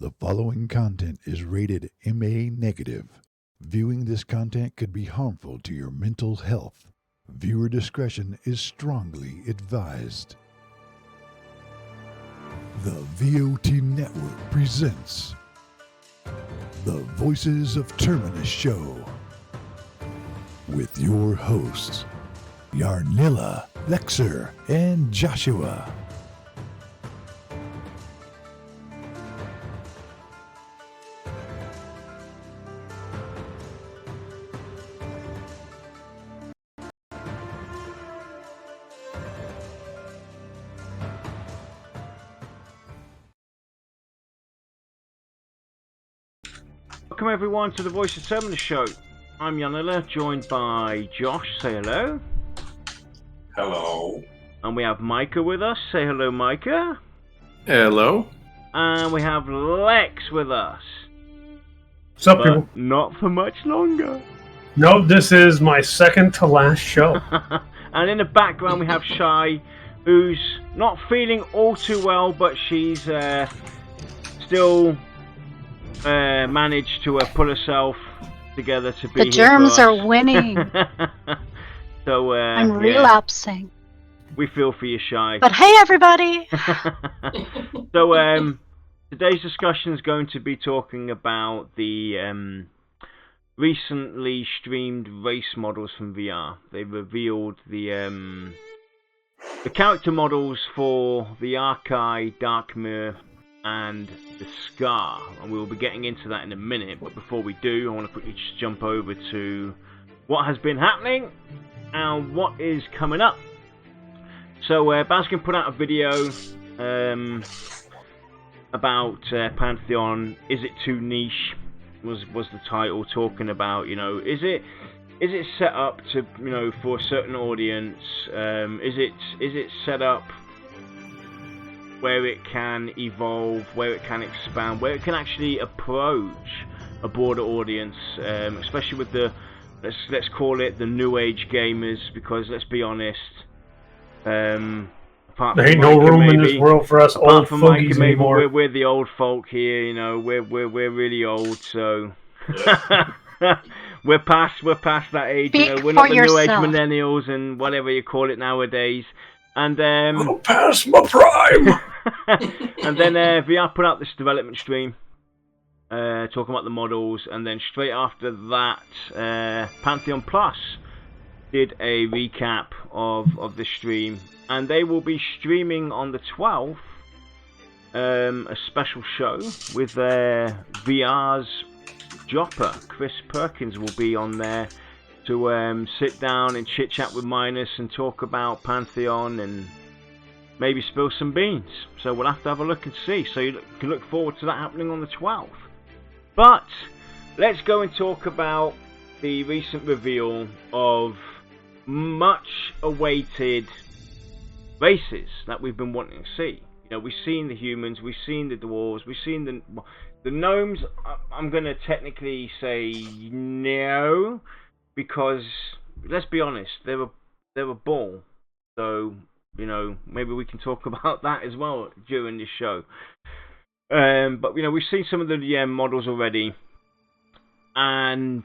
The following content is rated MA negative. Viewing this content could be harmful to your mental health. Viewer discretion is strongly advised. The VoT Network presents the Voices of Terminus show with your hosts, Yarnilla, Lexer, and Joshua. Welcome everyone to the Voice of Terminus show. I'm Yarnilla, joined by Josh. Say hello. Hello. And we have Micah with us. Say hello, Micah. Hello. And we have Lex with us. What's up, but people? Not for much longer. No, this is my second to last show. And in the background we have Shy, who's not feeling all too well, but she's still managed to pull herself together to be the here germs for us. are winning. So I'm relapsing. We feel for you, Shy. But hey, everybody! So today's discussion is going to be talking about the recently streamed race models from VR. They revealed the character models for the Archai, Dark Myr, and the Skaar, and we will be getting into that in a minute. But before we do, I want to quickly just jump over to what has been happening and what is coming up. So Baskin put out a video about Pantheon. Is it too niche? Was the title, talking about, you know, is it set up to, you know, for a certain audience? Is it set up where it can evolve, where it can expand, where it can actually approach a broader audience, especially with the, let's call it the new age gamers, because let's be honest, apart There from ain't no Micah, room in maybe, this world for us apart old from Micah, fogies maybe anymore. we're the old folk here, you know, we're really old, so we're past that age, you know, we're not the new age millennials and whatever you call it nowadays. And I'm past my prime. and then VR put out this development stream talking about the models, and then straight after that Pantheon Plus did a recap of the stream, and they will be streaming on the 12th a special show with VR's Jopper. Chris Perkins will be on there to sit down and chit chat with Minus and talk about Pantheon and maybe spill some beans. So we'll have to have a look and see. So you can look forward to that happening on the 12th. But let's go and talk about the recent reveal of much awaited races that we've been wanting to see. You know, we've seen the humans, we've seen the dwarves, we've seen the gnomes. I'm going to technically say no, because let's be honest, they're a ball. So, you know, maybe we can talk about that as well during this show. But, you know, we've seen some of the models already. And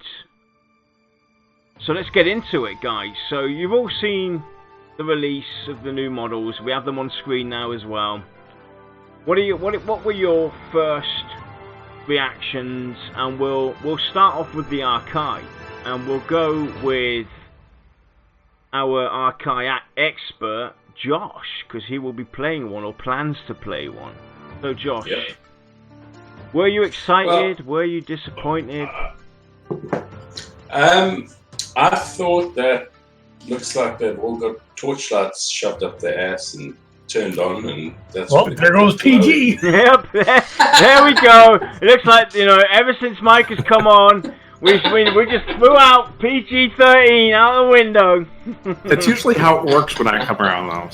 so let's get into it, guys. So you've all seen the release of the new models. We have them on screen now as well. What were your first reactions? And we'll start off with the Archai. And we'll go with our Archai expert, Josh, because he will be playing one, or plans to play one. So, Josh, were you excited? Were you disappointed? I thought that looks like they've all got torchlights shoved up their ass and turned on, and that's... Well, there goes PG! Yep, there we go. It looks like, you know, ever since Mike has come on, we just threw out PG-13 out the window. That's usually how it works when I come around, though.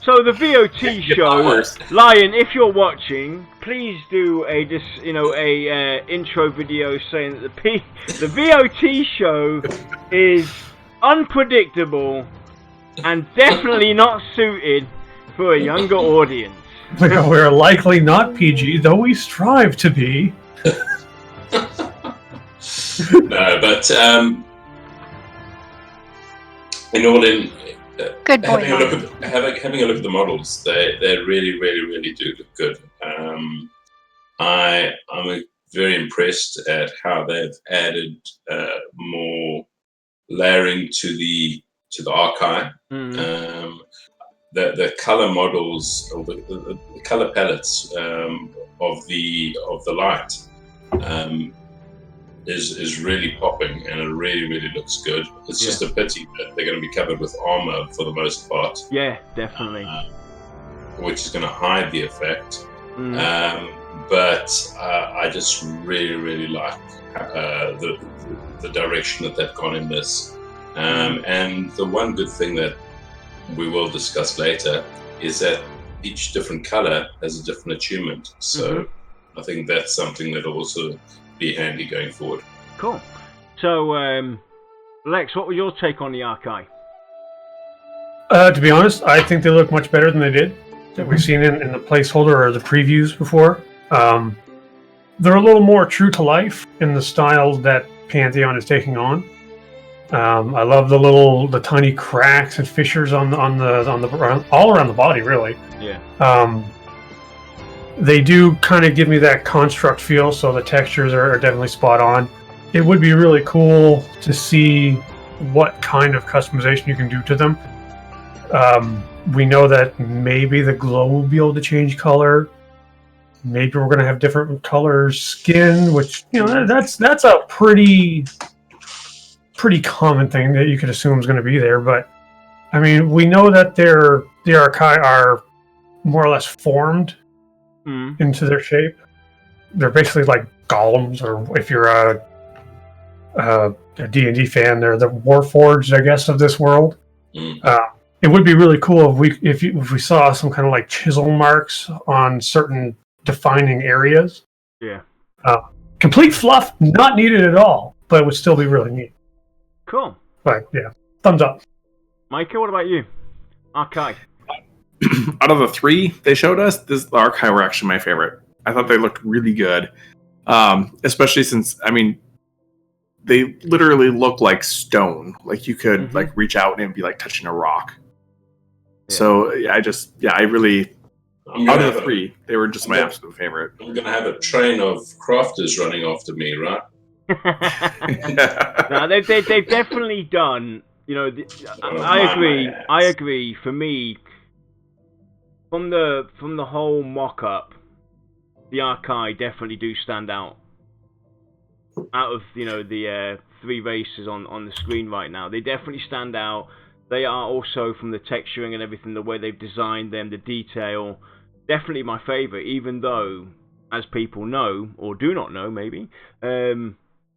So the VoT show, Lion, if you're watching, please do a intro video saying that the VoT show is unpredictable and definitely not suited for a younger audience. We're likely not PG, though we strive to be. No, but Good boy, having a look at the models, they really, really, really do look good. I'm very impressed at how they've added more layering to the Archai. The color models, or the color palettes of the light is really popping, and it really, really looks good. It's just a pity that they're going to be covered with armor for the most part. Yeah, definitely. Which is going to hide the effect. But I just really, really like the direction that they've gone in this. And the one good thing that we will discuss later is that each different color has a different attunement. So I think that's something that will also be handy going forward. Cool. So, Lex, what was your take on the Archai? To be honest, I think they look much better than they did that we've seen in the placeholder or the previews before. They're a little more true to life in the style that Pantheon is taking on. I love the tiny cracks and fissures on the all around the body, really. Yeah. They do kind of give me that construct feel, so the textures are definitely spot on. It would be really cool to see what kind of customization you can do to them. We know that maybe the glow will be able to change color. Maybe we're going to have different color skin, which, that's a pretty common thing that you could assume is going to be there. But I mean, we know that the Archai are more or less formed into their shape. They're basically like golems, or if you're a D&D fan, they're the Warforged, I guess, of this world. It would be really cool if we saw some kind of like chisel marks on certain defining areas. Yeah. Complete fluff, not needed at all, but it would still be really neat. Cool. But yeah, thumbs up. Micah, what about you? Archai. Out of the three they showed us, the Archai were actually my favorite. I thought they looked really good, especially since, I mean, they literally look like stone. Like you could like reach out and be like touching a rock. Yeah. So I really, out of the three, they were just my absolute favorite. I'm going to have a train of crafters running after me, right? No, they've definitely done. I agree. For me, from the whole mock-up, the Archai definitely do stand out. Out of the three races on the screen right now, they definitely stand out. They are also, from the texturing and everything, the way they've designed them, the detail, definitely my favorite. Even though, as people know or do not know, maybe.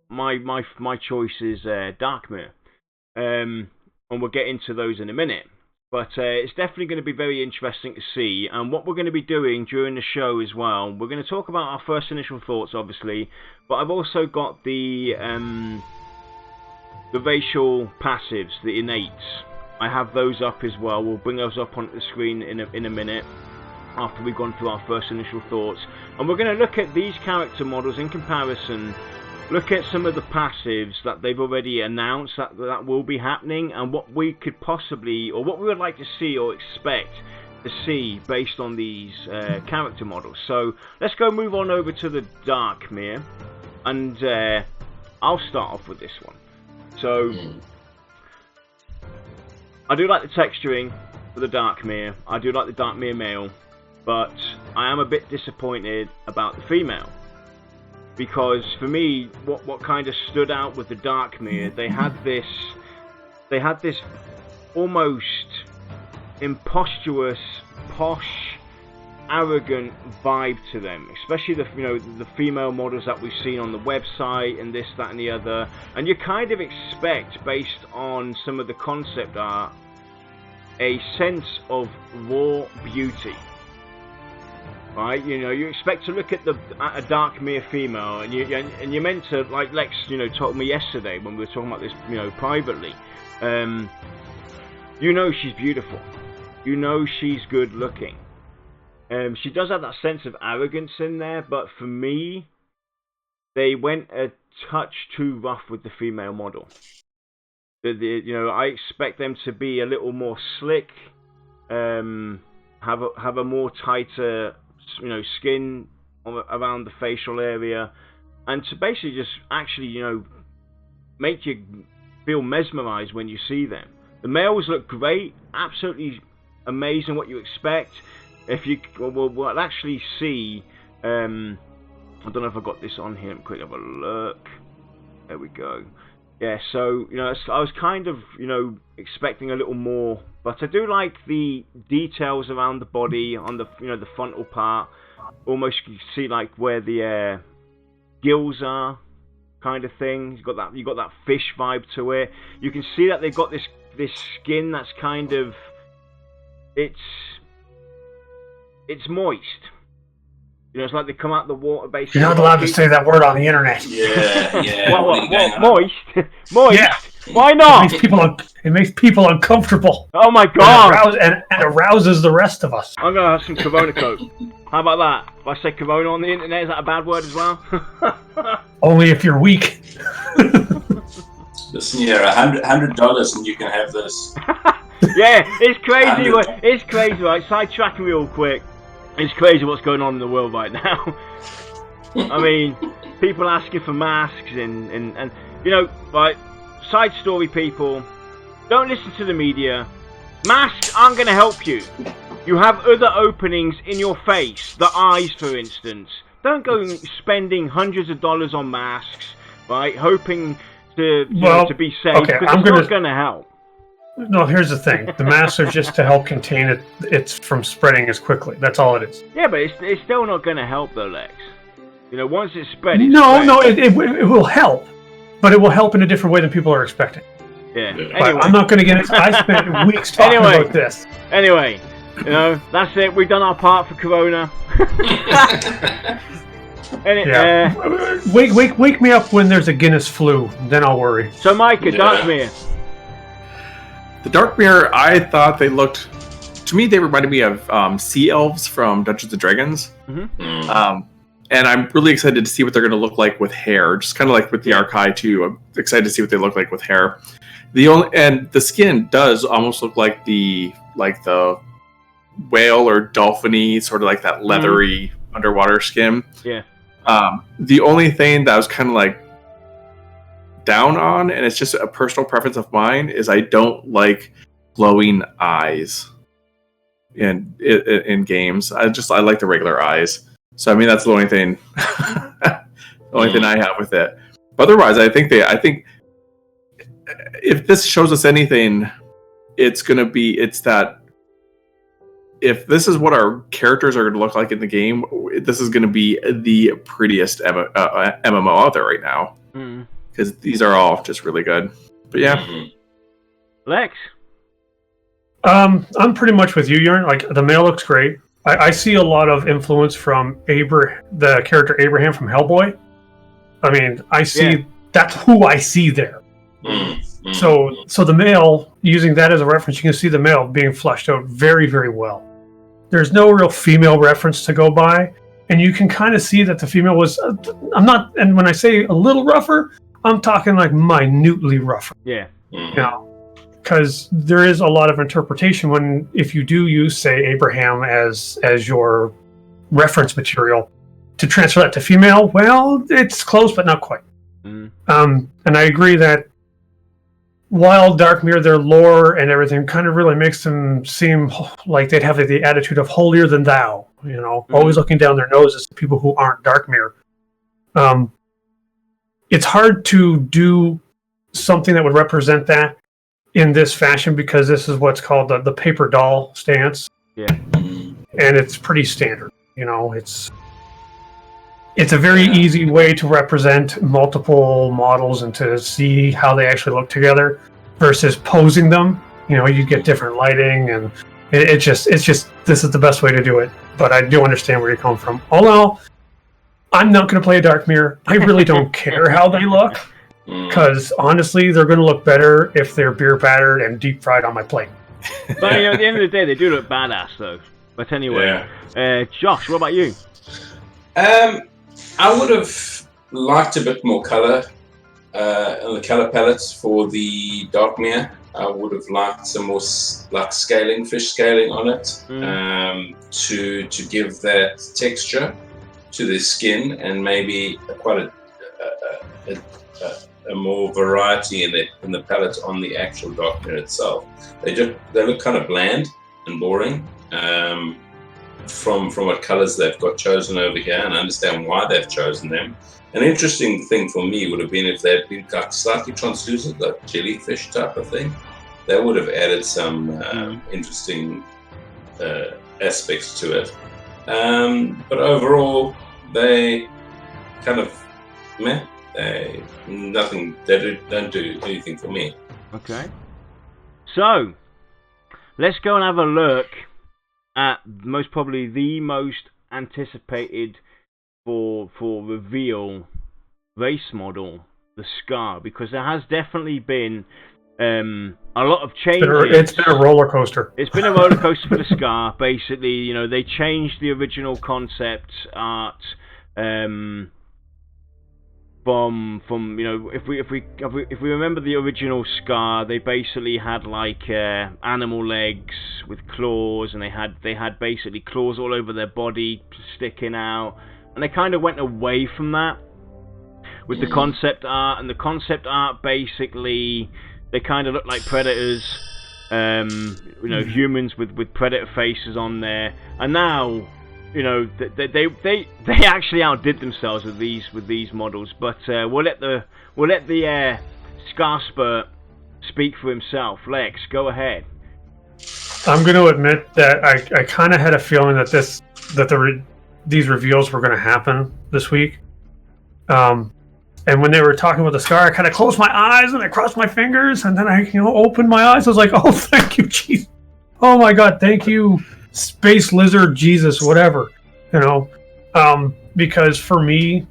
My choice is Dark Myr, and we'll get into those in a minute. But it's definitely going to be very interesting to see. And what we're going to be doing during the show as well, we're going to talk about our first initial thoughts, obviously. But I've also got the racial passives, the innates. I have those up as well. We'll bring those up on the screen in a minute, after we've gone through our first initial thoughts. And we're going to look at these character models in comparison. Look at some of the passives that they've already announced that will be happening, and what we could possibly, or what we would like to see or expect to see based on these character models. So let's go move on over to the Dark Myr, and I'll start off with this one. So I do like the texturing for the Dark Myr. I do like the Dark Myr male, but I am a bit disappointed about the female. Because for me, what kind of stood out with the Dark Myr, they had this almost impostuous, posh, arrogant vibe to them. Especially the female models that we've seen on the website and this, that, and the other. And you kind of expect, based on some of the concept art, a sense of raw beauty. Right, you expect to look at a Dark Myr female, and you're meant to, like Lex, told me yesterday when we were talking about this, privately. She's beautiful. She's good looking. She does have that sense of arrogance in there, but for me, they went a touch too rough with the female model. I expect them to be a little more slick, have a more tighter, skin around the facial area, and to basically just actually, make you feel mesmerized when you see them. The males look great, absolutely amazing. What you expect. If you we'll actually see. I don't know if I got this on here. Quick, have a look. There we go. Yeah, so I was kind of expecting a little more, but I do like the details around the body on the the frontal part. Almost you can see like where the gills are, kind of thing. You got that fish vibe to it. You can see that they've got this skin that's kind of it's moist. It's like they come out of the water basically. You're not allowed to say that word on the internet. Yeah. What, moist? Moist? Yeah. Why not? It makes people uncomfortable. Oh my god! And arouses the rest of us. I'm gonna have some Corona Coke. How about that? If I say Corona on the internet, is that a bad word as well? Only if you're weak. Listen here, $100 and you can have this. Yeah, it's crazy. It's crazy, right? Sidetracking real quick. It's crazy what's going on in the world right now. I mean, people asking for masks and right, side story people, don't listen to the media. Masks aren't going to help you. You have other openings in your face, the eyes for instance. Don't go spending hundreds of dollars on masks, right, hoping to be safe, okay, because it's not going to help. No, here's the thing. The masks are just to help contain it from spreading as quickly. That's all it is. Yeah, but it's still not going to help though, Lex. Once it's spread, it will help. But it will help in a different way than people are expecting. Yeah. But Anyway. I'm not going to get into I spent weeks talking about this. Anyway, that's it. We've done our part for Corona. Wake me up when there's a Guinness flu. Then I'll worry. So, Micah, Dark Myr. The Dark Myr, I thought they looked... To me, they reminded me of sea elves from Dungeons & Dragons. Mm-hmm. And I'm really excited to see what they're going to look like with hair. Just kind of like with the Archai too. I'm excited to see what they look like with hair. The skin does almost look like the whale or dolphin-y, sort of like that leathery underwater skin. Yeah. The only thing that I was kind of like down on, and it's just a personal preference of mine, is I don't like glowing eyes in games. I like the regular eyes. So I mean that's the only thing thing I have with it. But otherwise, I think if this shows us anything, it's that if this is what our characters are going to look like in the game, this is going to be the prettiest MMO out there right now. Because these are all just really good. But yeah. Lex? I'm pretty much with you, Jörn. Like, the male looks great. I see a lot of influence from the character Abraham from Hellboy. I mean, that's who I see there. So the male, using that as a reference, you can see the male being fleshed out very, very well. There's no real female reference to go by, and you can kind of see that the female was. And when I say a little rougher, I'm talking like minutely rougher. Yeah. Because there is a lot of interpretation if you do use, say, Abraham as your reference material to transfer that to female. Well, it's close, but not quite. And I agree that while Dark Myr, their lore and everything kind of really makes them seem like they'd have the attitude of holier than thou, always looking down their noses to people who aren't Dark Myr. It's hard to do something that would represent that in this fashion because this is what's called the paper doll stance. Yeah. And it's pretty standard. It's a very easy way to represent multiple models and to see how they actually look together versus posing them. You get different lighting and it's just this is the best way to do it. But I do understand where you come from. Although I'm not going to play a Dark Myr. I really don't care how they look. Because honestly, they're going to look better if they're beer battered and deep fried on my plate. But at the end of the day, they do look badass, though. But anyway, Josh, what about you? I would have liked a bit more color on the color palettes for the Dark Myr. I would have liked some more fish scaling on it to give that texture to the skin, and maybe quite a more variety in the palette on the actual Dark Myr itself. They look kind of bland and boring from what colors they've got chosen over here, and I understand why they've chosen them. An interesting thing for me would have been if they'd been slightly translucent, like jellyfish type of thing. That would have added some interesting aspects to it. But overall, they kind of meh. They don't do anything for me. Okay. So, let's go and have a look at most probably the most anticipated for reveal race model, the Skaar, because there has definitely been a lot of changes. It's been a roller coaster. It's been a roller coaster for the Skaar. Basically, they changed the original concept art from if we remember the original Skaar, they basically had like animal legs with claws, and they had basically claws all over their body sticking out, and they kind of went away from that with the concept art. And the concept art basically, they kind of look like predators, humans with predator faces on there. And now, they actually outdid themselves with these models. But we'll let the Skaar speak for himself. Lex, go ahead. I'm going to admit that I kind of had a feeling that these reveals were going to happen this week. And when they were talking about the Skaar, I kind of closed my eyes and I crossed my fingers, and then I, opened my eyes. I was like, "Oh, thank you, Jesus! Oh my God, thank you, Space Lizard, Jesus, whatever." Because for me,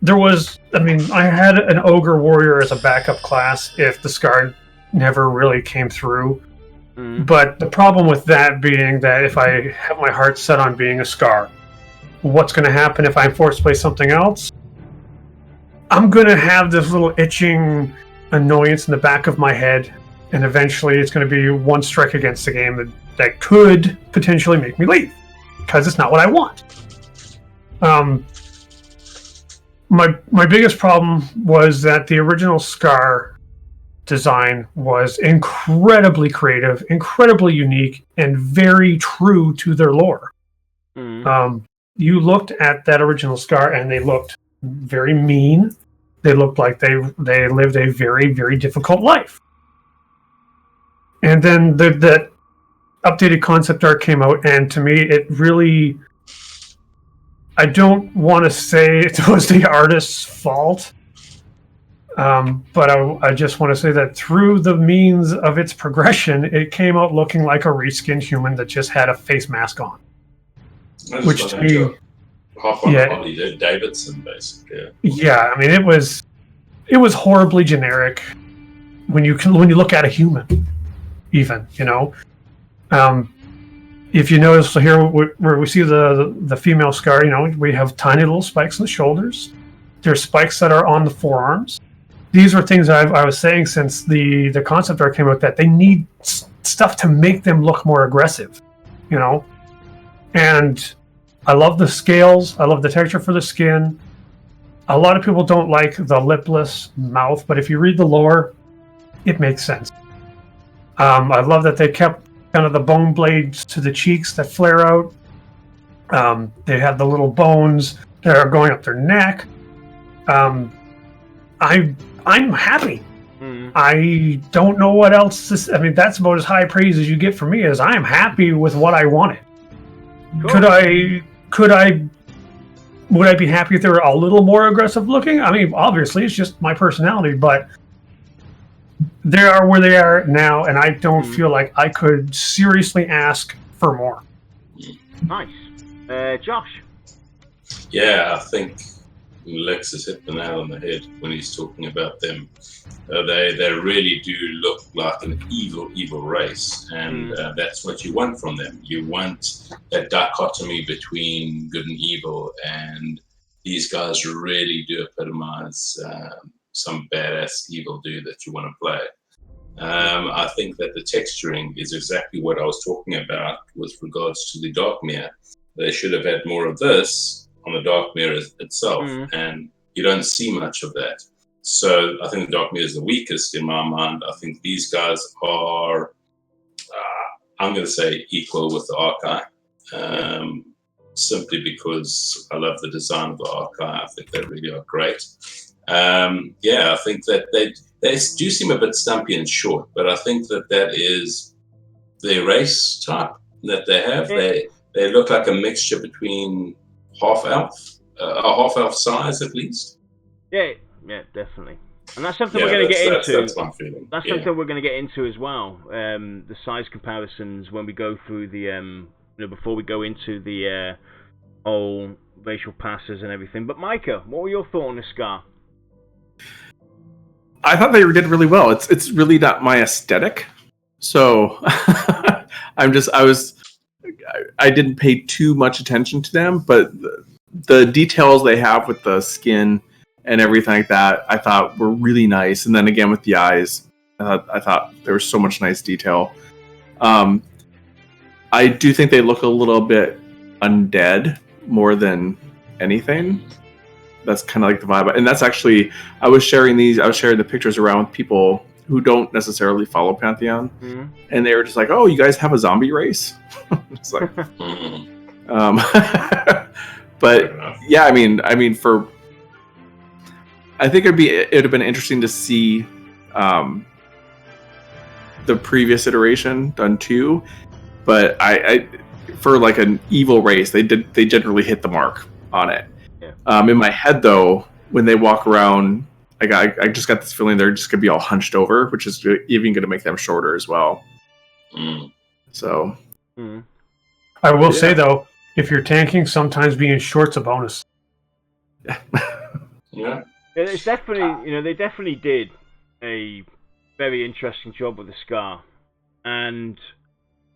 I had an Ogre Warrior as a backup class if the Skaar never really came through. But the problem with that being that if I have my heart set on being a Skaar, what's going to happen if I'm forced to play something else? I'm going to have this little itching annoyance in the back of my head, and eventually it's going to be one strike against the game that could potentially make me leave, because it's not what I want. My biggest problem was that the original Skaar design was incredibly creative, incredibly unique, and very true to their lore. You looked at that original Skaar, and they looked very mean. They looked like they lived a very, very difficult life. And then that updated concept art came out, and to me, it really... I don't want to say it was the artist's fault, but I just want to say that through the means of its progression, it came out looking like a reskinned human that just had a face mask on. Which to me... Harley Davidson, basically. Yeah, I mean, it was horribly generic when you look at a human, even. If you notice here where we see the female Skaar, we have tiny little spikes on the shoulders. There's spikes that are on the forearms. These are things I was saying since the concept art came out, that they need stuff to make them look more aggressive, and I love the scales. I love the texture for the skin. A lot of people don't like the lipless mouth, but if you read the lore, it makes sense. I love that they kept kind of the bone blades to the cheeks that flare out. They have the little bones that are going up their neck. I'm happy. I don't know what else that's about as high praise as you get from me, as I am happy with what I wanted. Cool. Would I be happy if they were a little more aggressive looking? I mean, obviously, it's just my personality, but they are where they are now, and I don't feel like I could seriously ask for more. Nice. Josh? Yeah, I think Lex has hit the nail on the head when he's talking about them. They really do look like an evil race, and that's what you want from them. You want that dichotomy between good and evil, and these guys really do epitomize some badass evil dude that you want to play. I think that the texturing is exactly what I was talking about with regards to the Dark Myr. They should have had more of this on the Dark Myr itself, and you don't see much of that. So I think the Dark Myr is the weakest in my mind. I think these guys are, I'm going to say, equal with the Archai, simply because I love the design of the Archai. I think they really are great. I think that they do seem a bit stumpy and short, but I think that is the race type that they have. They look like a mixture between a half-elf size at least. Yeah, definitely. And that's something we're going to get into. That's my feeling. That's something we're going to get into as well. The size comparisons when we go through the, before we go into the whole racial passes and everything. But Micah, what were your thoughts on the Skaar? I thought they did really well. It's really not my aesthetic, so I didn't pay too much attention to them, but the details they have with the skin and everything like that, I thought were really nice. And then again with the eyes, I thought there was so much nice detail. I do think they look a little bit undead more than anything. That's kind of like the vibe. And that's actually, I was sharing the pictures around with people who don't necessarily follow Pantheon. And they were just like, oh, you guys have a zombie race? It's like, but yeah, I mean, I think it'd have been interesting to see the previous iteration done too. But I for like an evil race, they generally hit the mark on it. In my head, though, when they walk around, I just got this feeling they're just going to be all hunched over, which is even going to make them shorter as well. So, I will say though, if you're tanking, sometimes being short's a bonus. Yeah, it's definitely, they definitely did a very interesting job with the Skaar, and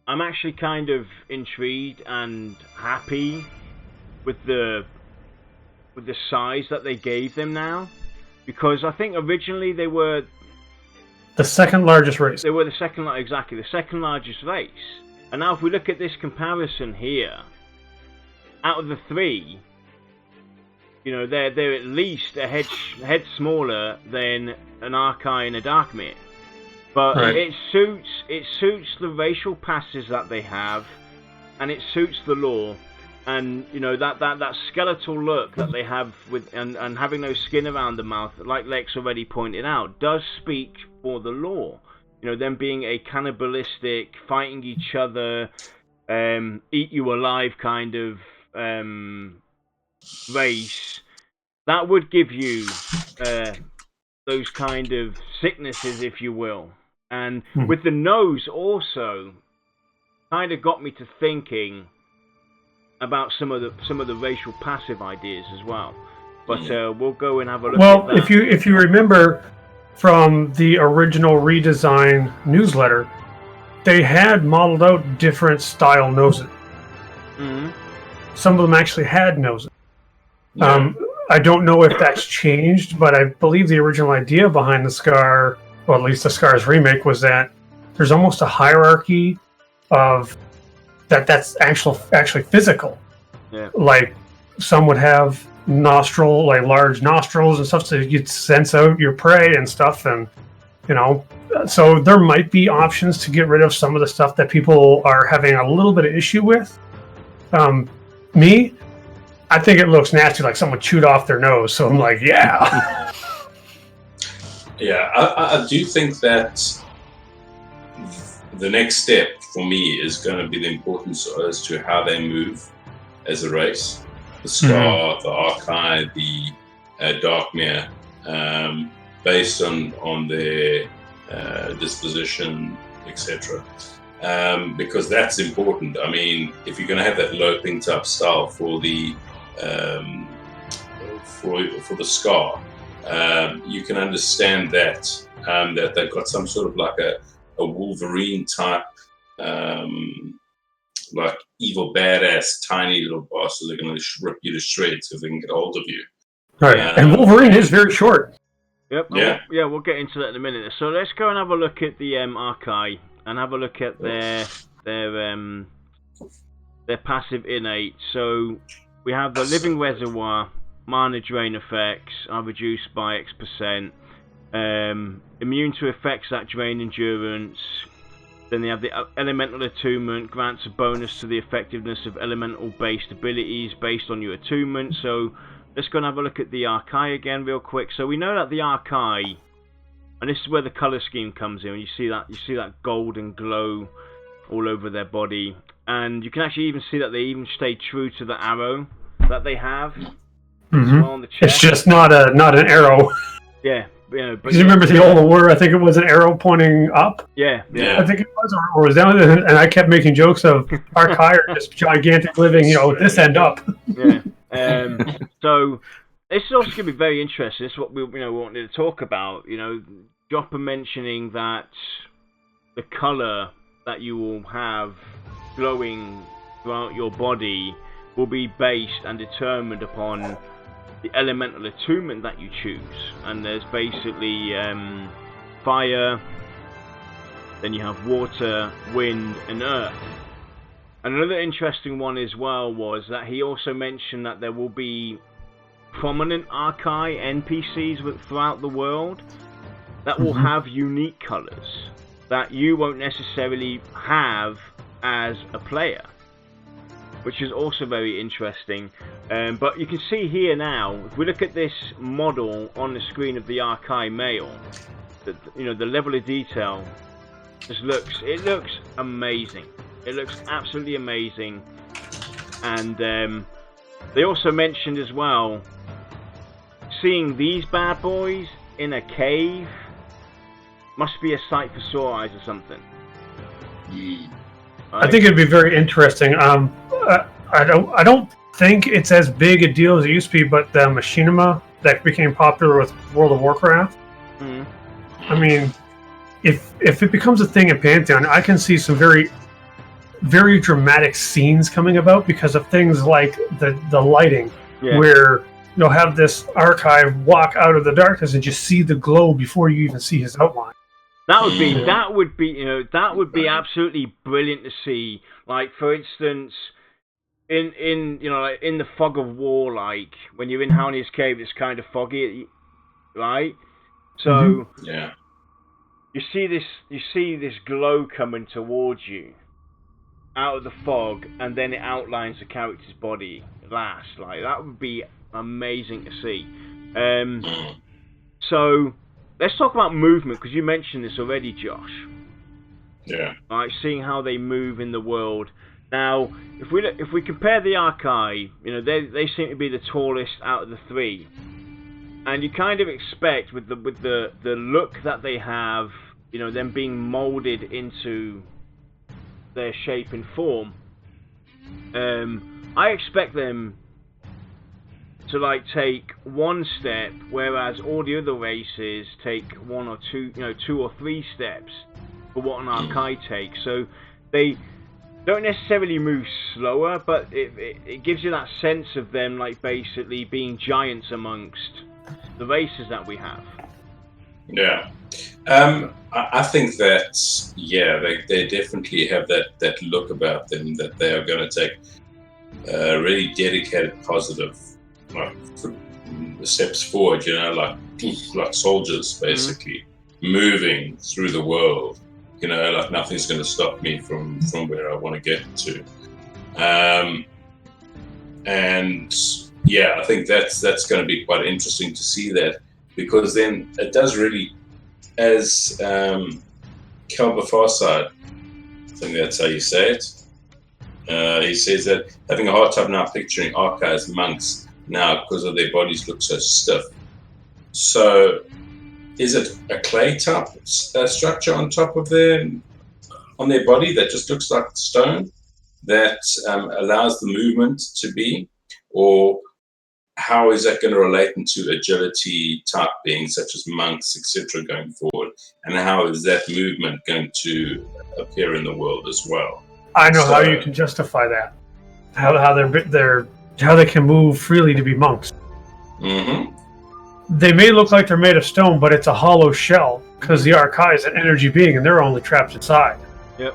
I'm actually kind of intrigued and happy with the size that they gave them now, because I think originally they were the second largest race. They were the second largest race. And now if we look at this comparison here, out of the three, they're at least a head smaller than an Archai and a Dark Myr. But right. it suits the racial passes that they have, and it suits the lore. And that skeletal look that they have with and having no skin around the mouth, like Lex already pointed out, does speak for the lore. Them being a cannibalistic, fighting each other, eat you alive kind of race, that would give you those kind of sicknesses, if you will. And with the nose also, kind of got me to thinking about some of the racial passive ideas as well, but we'll go and have a look. Well, at that. if you remember from the original redesign newsletter, they had modeled out different style noses. Some of them actually had noses. I don't know if that's changed, but I believe the original idea behind the Skaar, or at least the Skaar's remake, was that there's almost a hierarchy of that's actually physical. Yeah. Like some would have large nostrils and stuff, so you'd sense out your prey and stuff, and so there might be options to get rid of some of the stuff that people are having a little bit of issue with. Me, I think it looks nasty, like someone chewed off their nose. So I'm like, yeah. Yeah, I do think that the next step for me is going to be the importance as to how they move as a race. The Skaar, the Archai, the Dark Myr, based on their disposition, etc. Because that's important. I mean, if you're going to have that loping type style for the the Skaar, you can understand that they've got some sort of like a Wolverine type, like evil badass tiny little boss who they're going to rip you to shreds if they can get hold of you. Right, and Wolverine is very short. Yep. Yeah. We'll get into that in a minute. So let's go and have a look at the Archai and have a look at their passive innate. So we have the living reservoir, mana drain effects are reduced by X%. Immune to effects that drain endurance. Then they have the elemental attunement, grants a bonus to the effectiveness of elemental based abilities based on your attunement. So let's go and have a look at the Archai again real quick. So we know that the Archai, and this is where the color scheme comes in. You see that golden glow all over their body, and you can actually even see that they even stay true to the arrow that they have as well on the chest. It's just not an arrow. Yeah. Yeah, but you remember the old war? I think it was an arrow pointing up. Yeah. I think it was, or was down, and I kept making jokes of Archai are just gigantic living, this end up. Yeah. So this is also going to be very interesting. This is what we wanted to talk about. Joppa mentioning that the color that you will have glowing throughout your body will be based and determined upon the elemental attunement that you choose. And there's basically fire, then you have water, wind, and earth. And another interesting one as well was that he also mentioned that there will be prominent Archai NPCs throughout the world that will have unique colors that you won't necessarily have as a player, which is also very interesting. But you can see here now, if we look at this model on the screen of the Archai male, the level of detail just looks amazing. It looks absolutely amazing. And they also mentioned as well, seeing these bad boys in a cave must be a sight for sore eyes or something. Mm. Right? I think it'd be very interesting. I don't think it's as big a deal as it used to be, but the machinima that became popular with World of Warcraft. Mm. I mean, if it becomes a thing in Pantheon, I can see some very, very dramatic scenes coming about because of things like the lighting, where you'll have this Archai walk out of the darkness and just see the glow before you even see his outline. That would be absolutely brilliant to see. Like, for instance, in the fog of war, like when you're in Haunia's cave, it's kind of foggy, right? So you see this glow coming towards you out of the fog, and then it outlines the character's body last. Like, that would be amazing to see. So let's talk about movement, because you mentioned this already, Josh. Yeah. Right, seeing how they move in the world. Now, if we compare the Archai, they seem to be the tallest out of the three, and you kind of expect with the look that they have, them being molded into their shape and form. I expect them to take one step, whereas all the other races take one or two, 2 or 3 steps for what an Archai takes. So they don't necessarily move slower, but it gives you that sense of them basically being giants amongst the races that we have. Yeah. I think that they definitely have that look about them, that they are going to take really dedicated, positive steps forward. Like soldiers, basically moving through the world. Like nothing's going to stop me from where I want to get to. And I think that's going to be quite interesting to see that, because then it does really, as Kelber Farside, I think that's how you say it. He says that having a hard time now picturing Archai as monks now because of their bodies look so stiff. So, is it a clay type structure on top of their body that just looks like stone that allows the movement to be, or how is that going to relate into agility type beings such as monks, etc., going forward? And how is that movement going to appear in the world as well? I know how you can justify that. How they can move freely to be monks. Mm-hmm. They may look like they're made of stone, but it's a hollow shell because the Archai is an energy being, and they're only trapped inside. Yep.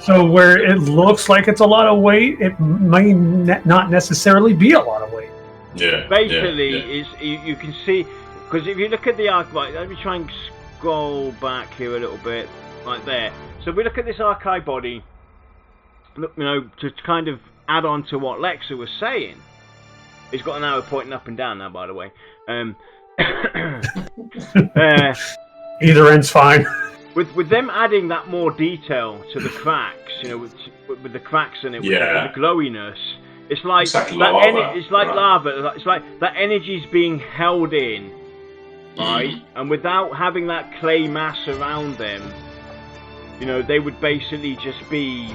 So where it looks like it's a lot of weight, it may not necessarily be a lot of weight. Yeah. Basically, you can see, because if you look at the Archai, let me try and scroll back here a little bit, like there. So if we look at this Archai body, look, to kind of add on to what Lexa was saying, he's got an arrow pointing up and down now, by the way. Either end's fine. With them adding that more detail to the cracks, with the cracks in it, with the glowiness, it's like lava. It's like lava. It's like that energy's being held in, right? And without having that clay mass around them, they would basically just be,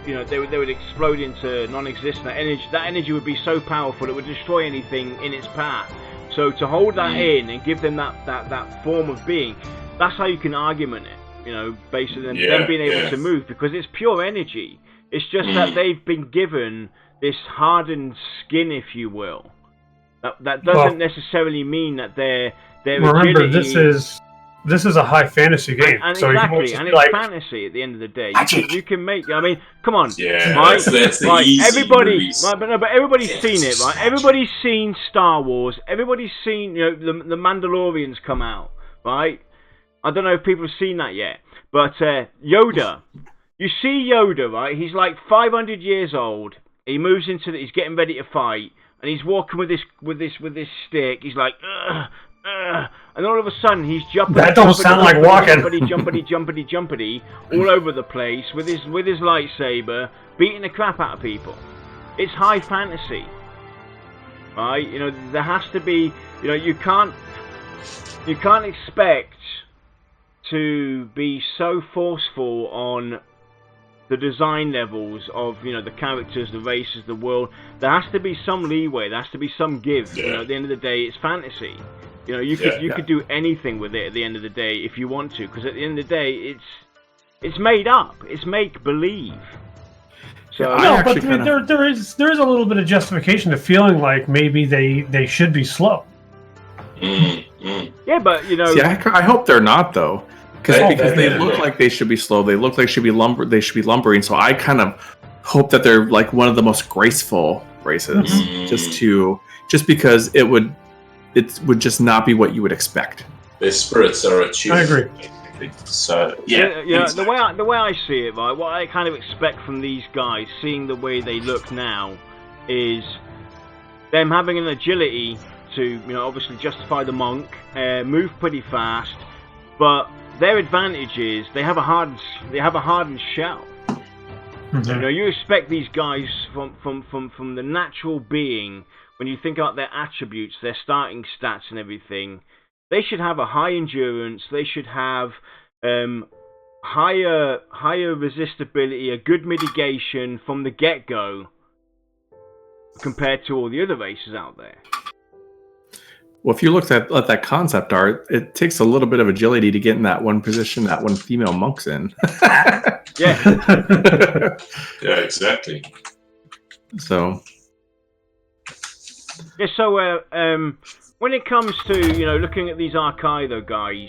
they would explode into non-existent. That energy would be so powerful it would destroy anything in its path. So to hold that in and give them that form of being, that's how you can argument it. Basically them being able to move, because it's pure energy. It's just that they've been given this hardened skin, if you will. That doesn't necessarily mean that they're remember, agility. This is a high fantasy game, and so exactly, and it's fantasy at the end of the day. You can make. I mean, come on, right? That's the easy everybody, movies. right, but everybody's seen it, right? Everybody's seen Star Wars. Everybody's seen, the Mandalorians come out, right? I don't know if people have seen that yet, but Yoda. You see Yoda, right? He's like 500 years old. He moves into he's getting ready to fight, and he's walking with this stick. He's like, and all of a sudden he's jumping. That don't sound like walking. Jumpity, all over the place with his lightsaber, beating the crap out of people. It's high fantasy, right? There has to be. You can't expect to be so forceful on the design levels of the characters, the races, the world. There has to be some leeway. There has to be some give. At the end of the day, it's fantasy. You could do anything with it at the end of the day if you want to, because at the end of the day, it's made up. It's make believe. So but there is a little bit of justification to feeling like maybe they should be slow. Yeah, but See, I hope they're not though. Because they look like they should be slow. They look like they should be lumbering. So I kind of hope that they're like one of the most graceful races, just because it would just not be what you would expect. Their spirits are attuned. I agree. So the way I see it, right, what I kind of expect from these guys, seeing the way they look now, is them having an agility to obviously justify the monk, move pretty fast, but their advantage is they have a hardened shell. Mm-hmm. You expect these guys from the natural being, when you think about their attributes, their starting stats and everything, they should have a high endurance, they should have higher resistibility, a good mitigation from the get-go compared to all the other races out there. Well, if you looked at that concept art, it takes a little bit of agility to get in that one position that one female monk's in. Yeah. Yeah, exactly. So. Yeah. So, when it comes to looking at these Archai though, guys,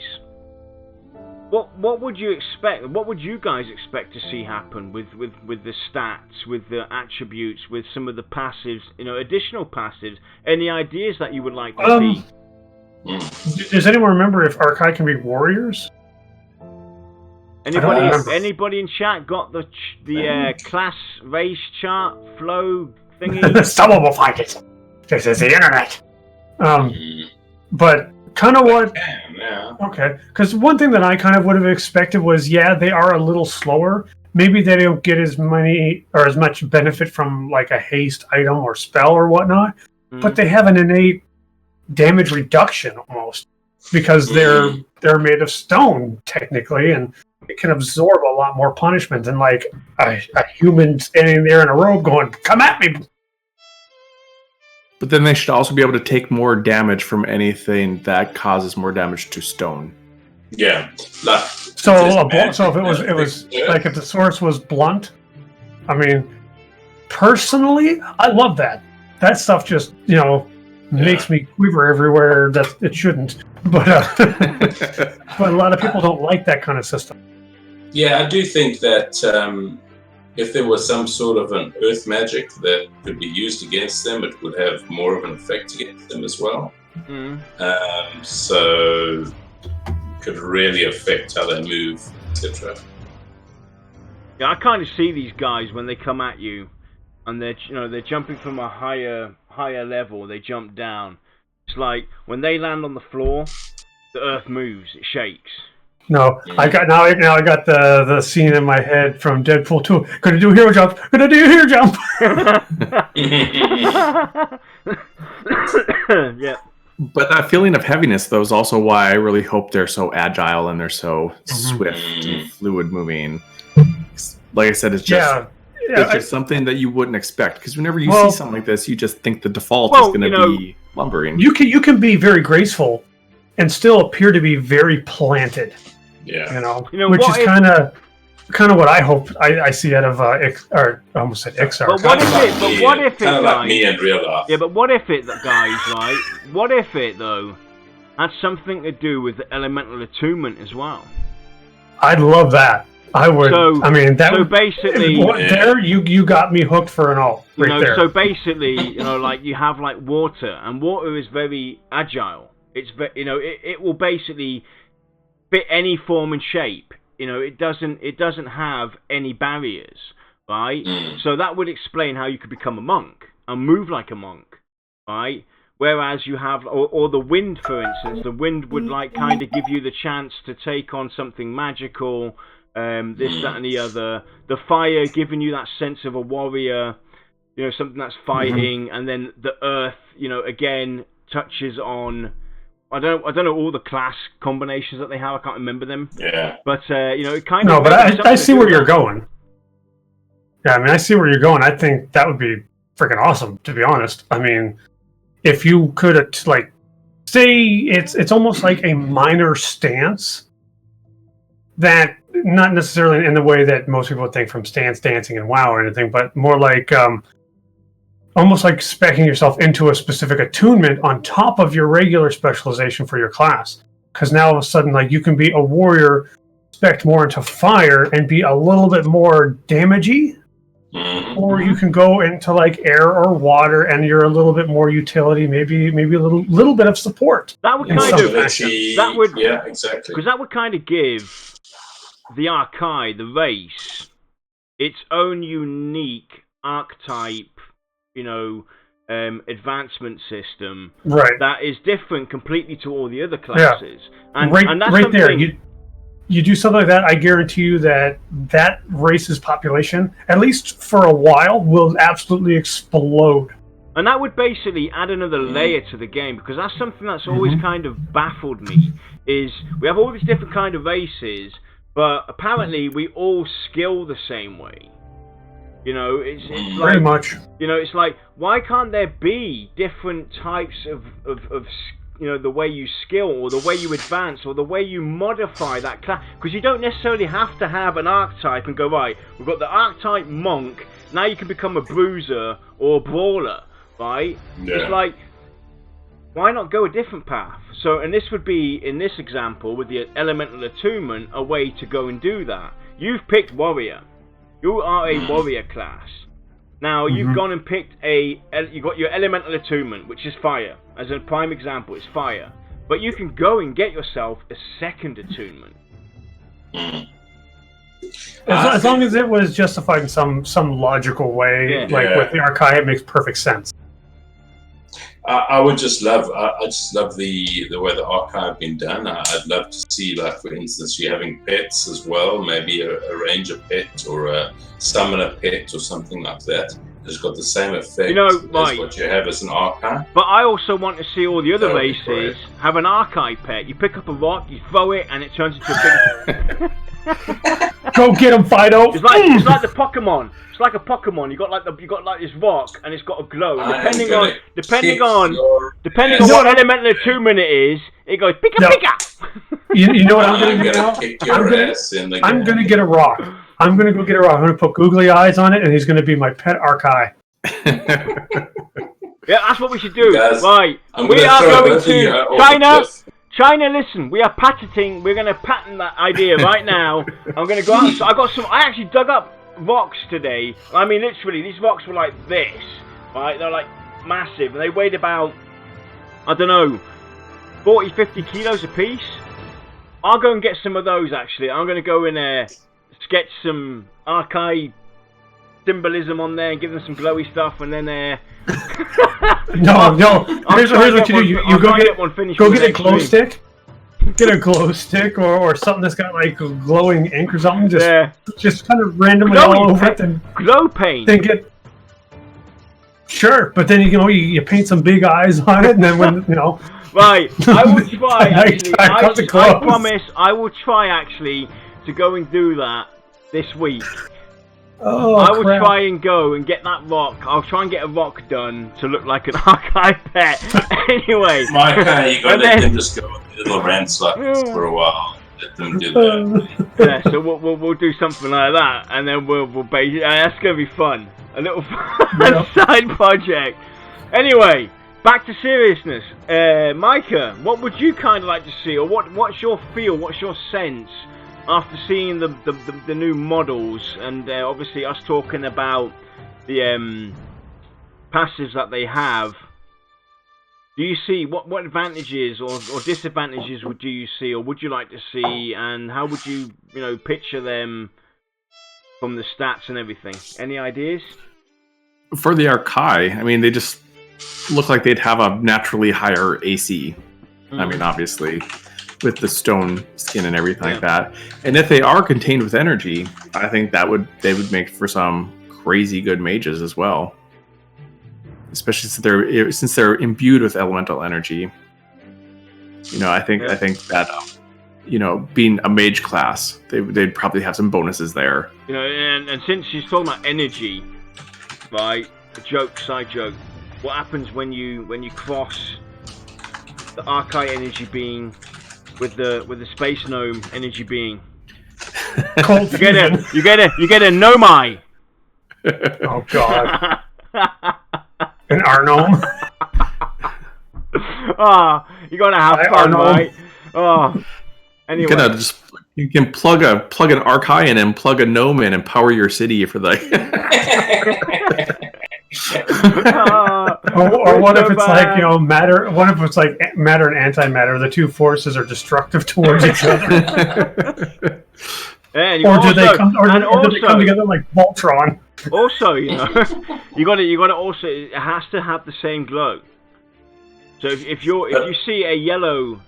what would you expect? What would you guys expect to see happen with the stats, with the attributes, with some of the passives, additional passives? Any ideas that you would like to see? Does anyone remember if Archai can be warriors? Anybody in chat got the class race chart flow thingy? Someone will find it. This is the internet. But kind of what? Yeah. Okay, because one thing that I kind of would have expected was, they are a little slower. Maybe they don't get as many or as much benefit from like a haste item or spell or whatnot, but they have an innate damage reduction almost because they're made of stone technically, and it can absorb a lot more punishment than like a human standing there in a robe going, "Come at me." But then they should also be able to take more damage from anything that causes more damage to stone. Yeah. So if it was like if the source was blunt, I mean, personally, I love that. That stuff just makes me quiver everywhere that it shouldn't. But but a lot of people don't like that kind of system. Yeah, I do think that if there was some sort of an earth magic that could be used against them, it would have more of an effect against them as well. So could really affect how they move, etc. Yeah, I kind of see these guys when they come at you, and they're jumping from a higher level. They jump down. It's like when they land on the floor, the earth moves. It shakes. No, I got the scene in my head from Deadpool 2. Gonna do a hero jump. Gonna do a hero jump. Yeah. But that feeling of heaviness, though, is also why I really hope they're so agile and they're so swift and fluid moving. Like I said, it's just just something that you wouldn't expect, because whenever you see something like this, you just think the default is going to be lumbering. You can be very graceful and still appear to be very planted. Yeah, which is kind of what I hope I see out of I almost said XR. But what if it, kind of like me in real life? Yeah, but what if it, guys, right? What if it though had something to do with the elemental attunement as well? I'd love that. I would. So basically, there you got me hooked for an all right there. So basically, like you have like water, and water is very agile. It's it will basically fit any form and shape. It doesn't have any barriers, right? So that would explain how you could become a monk and move like a monk, right? Whereas you have, or the wind, for instance, the wind would like kind of give you the chance to take on something magical, this, that, and the other. The fire giving you that sense of a warrior, something that's fighting, and then the earth, again touches on. I don't know all the class combinations that they have. I can't remember them. Yeah. But it kind of. No, but I see where you're going. Yeah, I see where you're going. I think that would be freaking awesome, to be honest. If you could say it's almost like a minor stance that, not necessarily in the way that most people would think from stance dancing and WoW or anything, but more like almost like speccing yourself into a specific attunement on top of your regular specialization for your class. Because now all of a sudden, you can be a warrior, spec more into fire, and be a little bit more damagey. Or you can go into air or water, and you're a little bit more utility, maybe a little bit of support. That would yeah, exactly. Because that would kind of give the Archai, the race, its own unique archetype, advancement system, right? That is different completely to all the other classes. Yeah. And that's right there. You do something like that, I guarantee you that race's population, at least for a while, will absolutely explode. And that would basically add another layer to the game, because that's something that's always kind of baffled me, is we have all these different kind of races, but apparently we all skill the same way. It's very much. It's like, why can't there be different types of the way you skill, or the way you advance, or the way you modify that class? Because you don't necessarily have to have an archetype and go, right, we've got the archetype monk, now you can become a bruiser or a brawler, right? Yeah. It's like, why not go a different path? So, and this would be, in this example, with the elemental attunement, a way to go and do that. You've picked warrior. You are a warrior class. Now, you've gone and picked you got your elemental attunement, which is fire. As a prime example, it's fire. But you can go and get yourself a second attunement. As long as it was justified in some logical way, with the Archai, it makes perfect sense. I would just love. I just love the way the Archai have been done. I'd love to see, for instance, you having pets as well. Maybe a ranger pet or a summoner pet or something like that. It's got the same effect as what you have as an Archai. But I also want to see all the other races have an Archai pet. You pick up a rock, you throw it, and it turns into a big. Go get him, Fido. It's like the Pokemon. It's like a Pokemon. You got like this rock, and it's got a glow. Depending on what elemental attunement it is, it goes pika pika. You know what I'm gonna do now? I'm gonna get a rock. I'm gonna go get a rock. I'm gonna put googly eyes on it, and he's gonna be my pet Archai. Yeah, that's what we should do. Right, we are going to China. China, listen, we are patenting. We're going to patent that idea right now. I'm going to go out. So I actually dug up rocks today. I mean, literally, these rocks were like this, right? They're like massive, and they weighed about, I don't know, 40, 50 kilos a piece. I'll go and get some of those. Actually, I'm going to go and sketch some Archai symbolism on there and give them some glowy stuff, and then no. Here's what you do. You go get a glow stick. Get a glow stick or something that's got like glowing ink or something. Just kind of randomly all over it. And glow paint. Then sure, but then you paint some big eyes on it, and then when Right, I will try actually. I promise I will try actually to go and do that this week. Oh, I will try and go and get that rock. I'll try and get a rock done to look like an Archai pet. Anyway. Mike, you gotta let them just go on little rants like this for a while. Let them do that. Yeah, so we'll do something like that, and then we'll that's gonna be fun. A little side project. Anyway, back to seriousness. Micah, what would you kind of like to see, or what's your feel? What's your sense? After seeing the new models, and obviously us talking about the passives that they have, do you see what advantages or disadvantages would you see, or would you like to see, and how would you picture them from the stats and everything? Any ideas? For the Archai, I mean, they just look like they'd have a naturally higher AC. I mean, obviously, with the stone skin and everything like that. And if they are contained with energy, I think they would make for some crazy good mages as well. Especially since they're imbued with elemental energy. I think that being a mage class, they'd probably have some bonuses there. And since she's talking about energy, right? Side joke. What happens when you cross the Archai energy being with the space gnome energy being? Cold you get a Nomai. Oh god. An Arnome. You gotta have fun, right? Anyway. You can plug an Archai in and plug a gnome in and power your city for the. Or what if it's like matter? What if it's like matter and antimatter? The two forces are destructive towards each other. Do they come together like Voltron? Also, you gotta also. It has to have the same glow. So if you see a yellow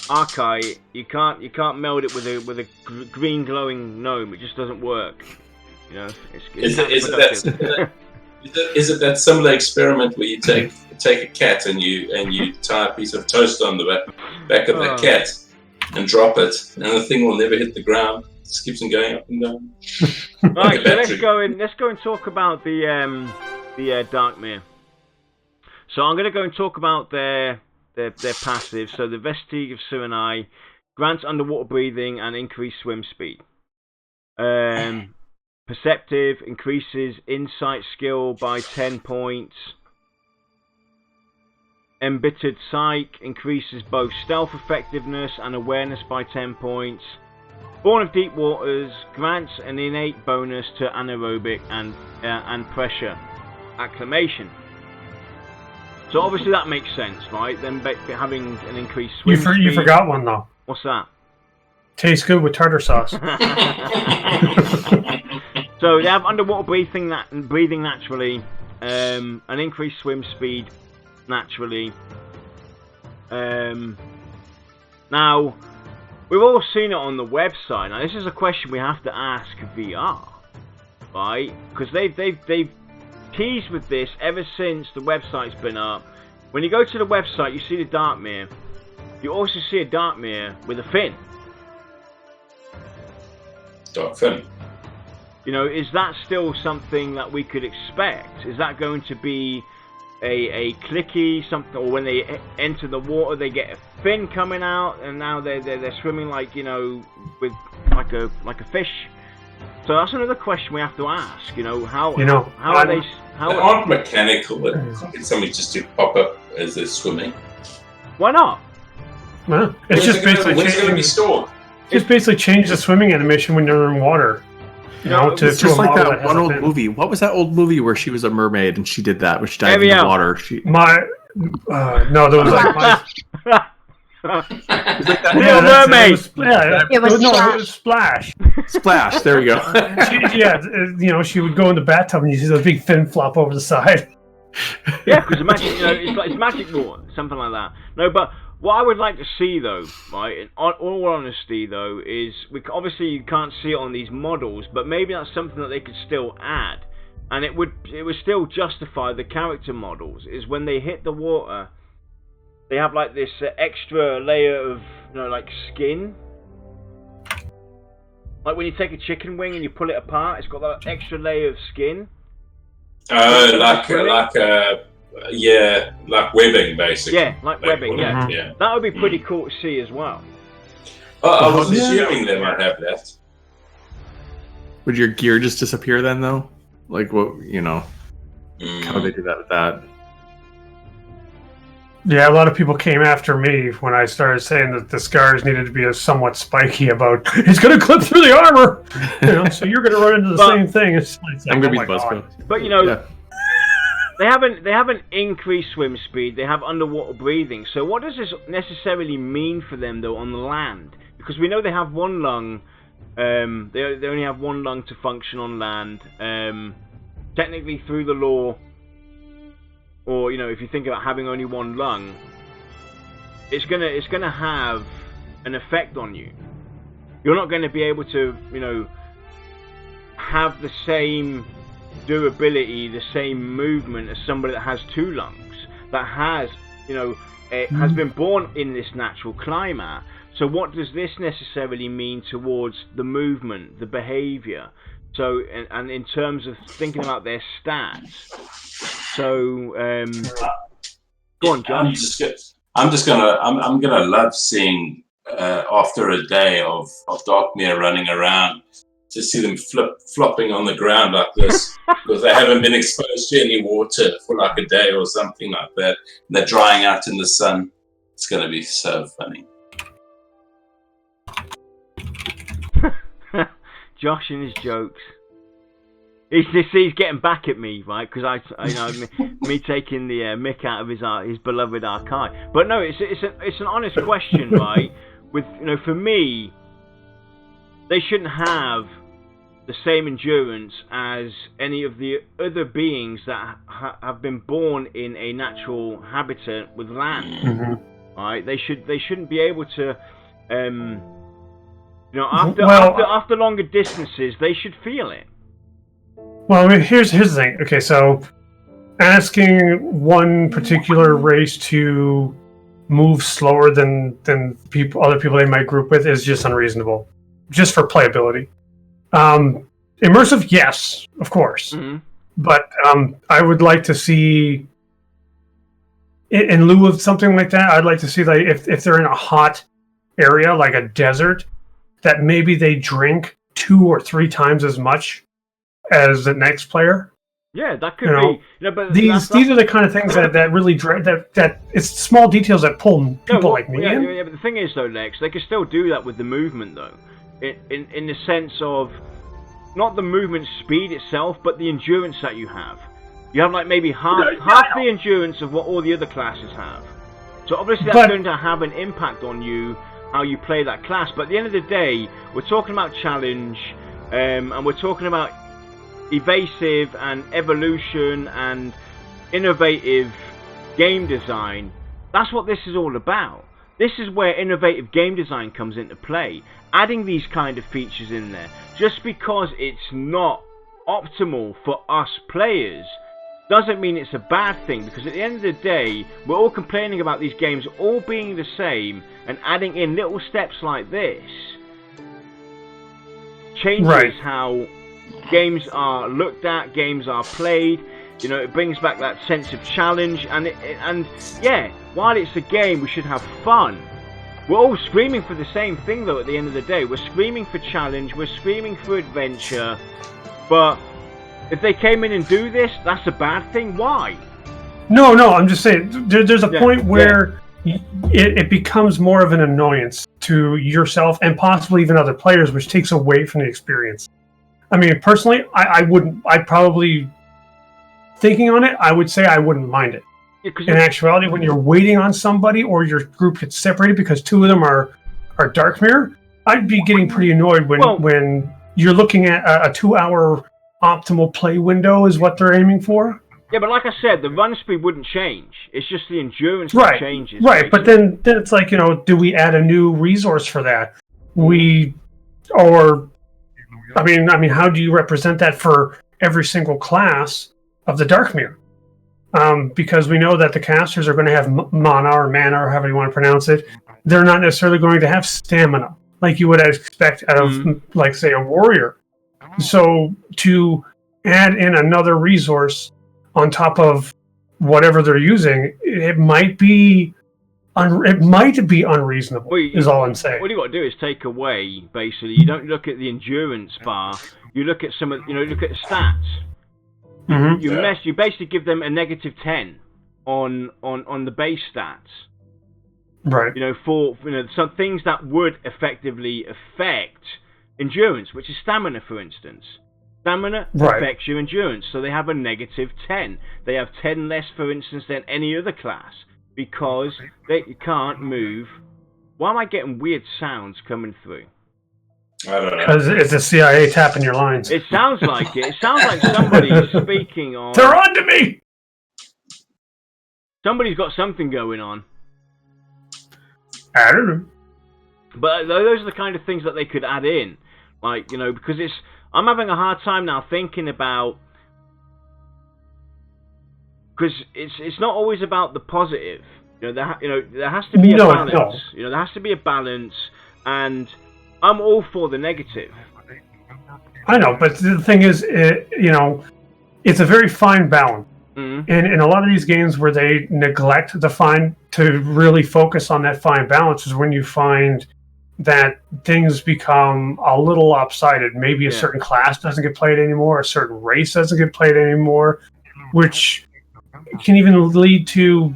Archai, you can't meld it with a green glowing gnome. It just doesn't work. Is it that similar experiment where you take a cat and you tie a piece of toast on the back of the cat and drop it, and the thing will never hit the ground. It just keeps on going up and down. Right, so let's go and talk about the Dark Myr. So I'm going to go and talk about their passive. So the Vestige of Suranai grants underwater breathing and increased swim speed. Perceptive increases insight skill by 10 points. Embittered Psyche increases both stealth effectiveness and awareness by 10 points. Born of Deep Waters grants an innate bonus to anaerobic and pressure acclimation. So obviously that makes sense, right? Then having an increased swim speed. You forgot one though. What's that? Tastes good with tartar sauce. So they have underwater breathing naturally, an increased swim speed naturally. Now, we've all seen it on the website. Now, this is a question we have to ask VR, right? Because they've teased with this ever since the website's been up. When you go to the website, you see the Dark Myr. You also see a Dark Myr with a fin. Dark Fin. You know, is that still something that we could expect? Is that going to be a clicky something, or when they enter the water they get a fin coming out, and now they're swimming like, you know, with like a fish? So that's another question we have to ask. You know, how are they? How they aren't mechanical, but it's something just to pop up as they're swimming. Why not? Well, it's just basically when's it going to be stored? Just basically change the swimming animation when you're in water. You know, it's just like that one old movie. What was that old movie where she was a mermaid and she did that, which died in the water? No, there was like Little Mermaid. It was Splash. Splash. There we go. You know, she would go in the bathtub and you see those big fin flop over the side. Yeah, because magic, you know, it's magic water, something like that. No, but what I would like to see, though, right, in all honesty, though, is obviously you can't see it on these models, but maybe that's something that they could still add, and it would still justify the character models. Is when they hit the water, they have like this extra layer of, you know, like skin. Like when you take a chicken wing and you pull it apart, it's got that extra layer of skin. Like webbing, basically. Yeah, like webbing. Yeah. Yeah. That would be pretty cool to see as well. I was assuming they might have that. Would your gear just disappear then, though? Like, what, you know, how would they do that with that? Yeah, a lot of people came after me when I started saying that the Skaars needed to be somewhat spiky about it's going to clip through the armor. You know, so you're going to run into the same thing. It's like, I'm going to be the best. But you know, they haven't increased swim speed. They have underwater breathing. So what does this necessarily mean for them though on the land? Because we know they have one lung. They only have one lung to function on land. Technically, through the law. Or, you know, if you think about having only one lung, it's gonna have an effect on you. You're not going to be able to, you know, have the same durability, the same movement as somebody that has two lungs, that has, you know, has been born in this natural climate. So what does this necessarily mean towards the movement, the behavior? So, and in terms of thinking about their stats. So, go on, Josh. I'm gonna love seeing after a day of Dark Myr running around, to see them flopping on the ground like this because they haven't been exposed to any water for like a day or something like that. And they're drying out in the sun. It's gonna be so funny. Josh and his jokes. He's getting back at me, right? Because me taking the mick out of his beloved Archai. But no, it's an honest question, right? With, you know, for me, they shouldn't have the same endurance as any of the other beings that have been born in a natural habitat with land. Right? They shouldn't be able to. You know, after longer distances, they should feel it. Well, I mean, here's the thing. Okay, so asking one particular race to move slower than other people they might group with is just unreasonable, just for playability. Immersive, yes, of course, but I would like to see, in lieu of something like that, I'd like to see like if they're in a hot area like a desert, that maybe they drink 2 or 3 times as much as the next player. Yeah, that could be. You know, but these are the kind of things that really drive that it's small details that pull people like me in. Yeah, but the thing is though, Lex, they can still do that with the movement though, in the sense of not the movement speed itself, but the endurance that you have. You have like maybe half the endurance of what all the other classes have. So obviously that's going to have an impact on you, how you play that class. But at the end of the day, we're talking about challenge, and we're talking about evasive and evolution and innovative game design. That's what this is all about. This is where innovative game design comes into play. Adding these kind of features in there. Just because it's not optimal for us players doesn't mean it's a bad thing, because at the end of the day, we're all complaining about these games all being the same, and adding in little steps like this changes how games are looked at, games are played. You know, it brings back that sense of challenge, and while it's a game, we should have fun. We're all screaming for the same thing, though. At the end of the day, we're screaming for challenge, we're screaming for adventure. But if they came in and do this, that's a bad thing. Why? No, I'm just saying. There's a point where it becomes more of an annoyance to yourself and possibly even other players, which takes away from the experience. I mean, personally, I wouldn't. I'd probably, thinking on it, I would say I wouldn't mind it. Yeah, in actuality, when you're waiting on somebody or your group gets separated because two of them are Dark Myr, I'd be getting pretty annoyed when you're looking at a 2-hour optimal play window is what they're aiming for. Yeah, but like I said, the run speed wouldn't change. It's just the endurance that changes. Right, but then it's like, you know, do we add a new resource for that? I mean, how do you represent that for every single class of the Dark Myr? Because we know that the casters are going to have mana, or however you want to pronounce it. They're not necessarily going to have stamina like you would expect out of, like, say, a warrior. So to add in another resource on top of whatever they're using, it might be unreasonable. Is all I'm saying. What you got to do is take away, basically. You don't look at the endurance bar. You look at look at the stats. You basically give them a -10 on the base stats. Right. You know, for some things that would effectively affect endurance, which is stamina, for instance. Stamina affects your endurance, so they have a -10. They have 10 less, for instance, than any other class because they can't move. Why am I getting weird sounds coming through? I don't know. Because it's the CIA tapping your lines. It sounds like it. It sounds like somebody's speaking on... They're on to me! Somebody's got something going on. I don't know. But those are the kind of things that they could add in. Like, you know, because I'm having a hard time now thinking about... Because it's not always about the positive. You know, there has to be a balance. No. You know, there has to be a balance, and I'm all for the negative. I know, but the thing is, it's a very fine balance. And in a lot of these games where they neglect to really focus on that fine balance is when you find that things become a little lopsided. Maybe a certain class doesn't get played anymore, a certain race doesn't get played anymore, which can even lead to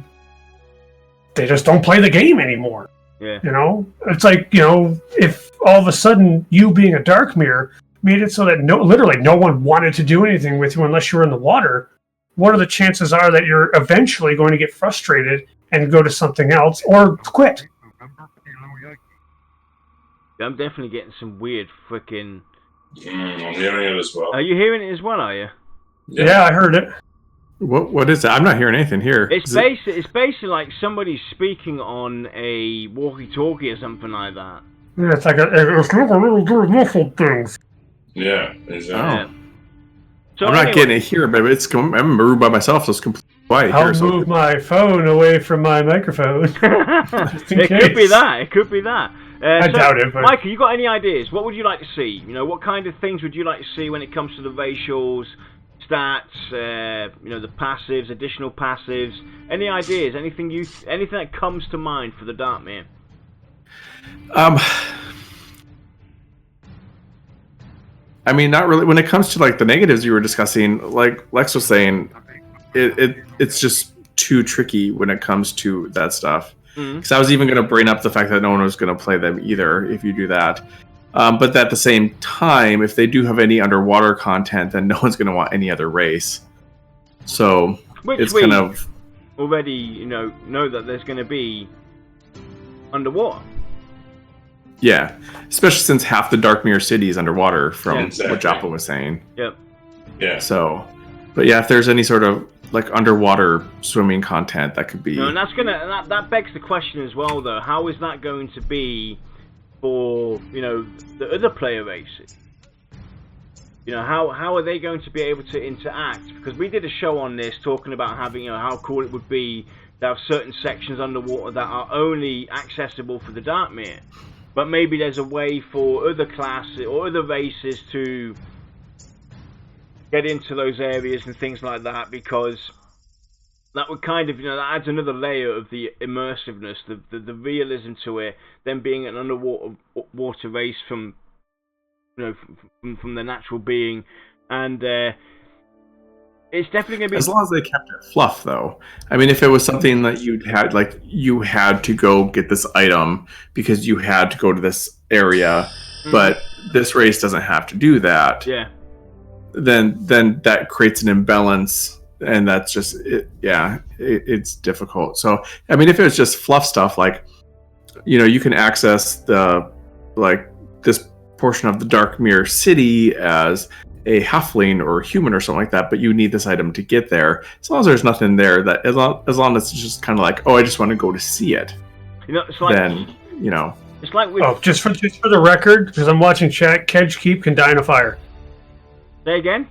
they just don't play the game anymore. Yeah. You know? It's like, if all of a sudden you being a Dark Myr made it so that literally no one wanted to do anything with you unless you were in the water, what are the chances are that you're eventually going to get frustrated and go to something else or quit? I'm definitely getting some weird freaking... I'm hearing it as well. Are you hearing it as well, are you? Yeah, I heard it. What is that? I'm not hearing anything here. It's basically like somebody's speaking on a walkie-talkie or something like that. Yeah, it's like it's not a really good muffled things. Yeah, exactly. Yeah. So I'm not getting it here, but I'm moved by myself, so it's completely quiet I'll here. move my phone away from my microphone. It could be that. It could be that. I doubt it. But... Mike, you got any ideas? What would you like to see? What kind of things would you like to see when it comes to the racials, stats, the passives, additional passives? Any ideas? Anything that comes to mind for the Dark Myr? I mean, not really. When it comes to like the negatives you were discussing, like Lex was saying, it's just too tricky when it comes to that stuff. Because I was even going to bring up the fact that no one was going to play them either if you do that. But at the same time, if they do have any underwater content, then no one's going to want any other race. So it's kind of already know that there's going to be underwater. Yeah, especially since half the Dark Myr city is underwater from what Joppa was saying. Yep. Yeah. So, but yeah, if there's any sort of like underwater swimming content, that could be. No, and that begs the question as well, though. How is that going to be for the other player races? How are they going to be able to interact? Because we did a show on this talking about having how cool it would be to have certain sections underwater that are only accessible for the Dark Myr. but maybe there's a way for other classes or other races to get into those areas and things like that, because that would kind of, that adds another layer of the immersiveness, the realism to it, them being an underwater race from the natural being, and it's definitely going to be... As long as they kept it fluff, though. I mean, if it was something that you had to go get this item because you had to go to this area, but this race doesn't have to do that. Yeah. Then that creates an imbalance, and that's just it. Yeah, it's difficult. So, I mean, if it was just fluff stuff, like, you can access this portion of the Dark Myr city as a halfling or a human or something like that, but you need this item to get there. As long as there's nothing there, that as long as it's just kind of like, I just want to go to see it. It's like, then it's like with... just for the record, because I'm watching chat, Kedge Keep can die in a fire. Say again?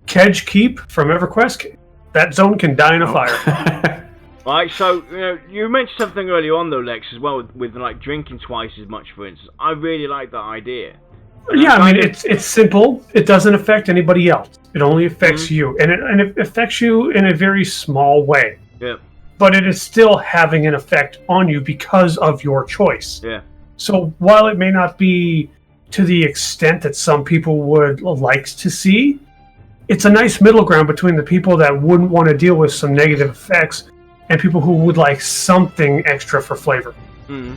Kedge Keep from EverQuest, that zone can die in a fire. Right, so you mentioned something earlier on though, Lex, as well, with like drinking twice as much, for instance. I really like that idea. Yeah, I mean, it's simple. It doesn't affect anybody else. It only affects you, and it affects you in a very small way. Yeah. But it is still having an effect on you because of your choice. Yeah. So while it may not be to the extent that some people would like to see, it's a nice middle ground between the people that wouldn't want to deal with some negative effects and people who would like something extra for flavor. Mm-hmm.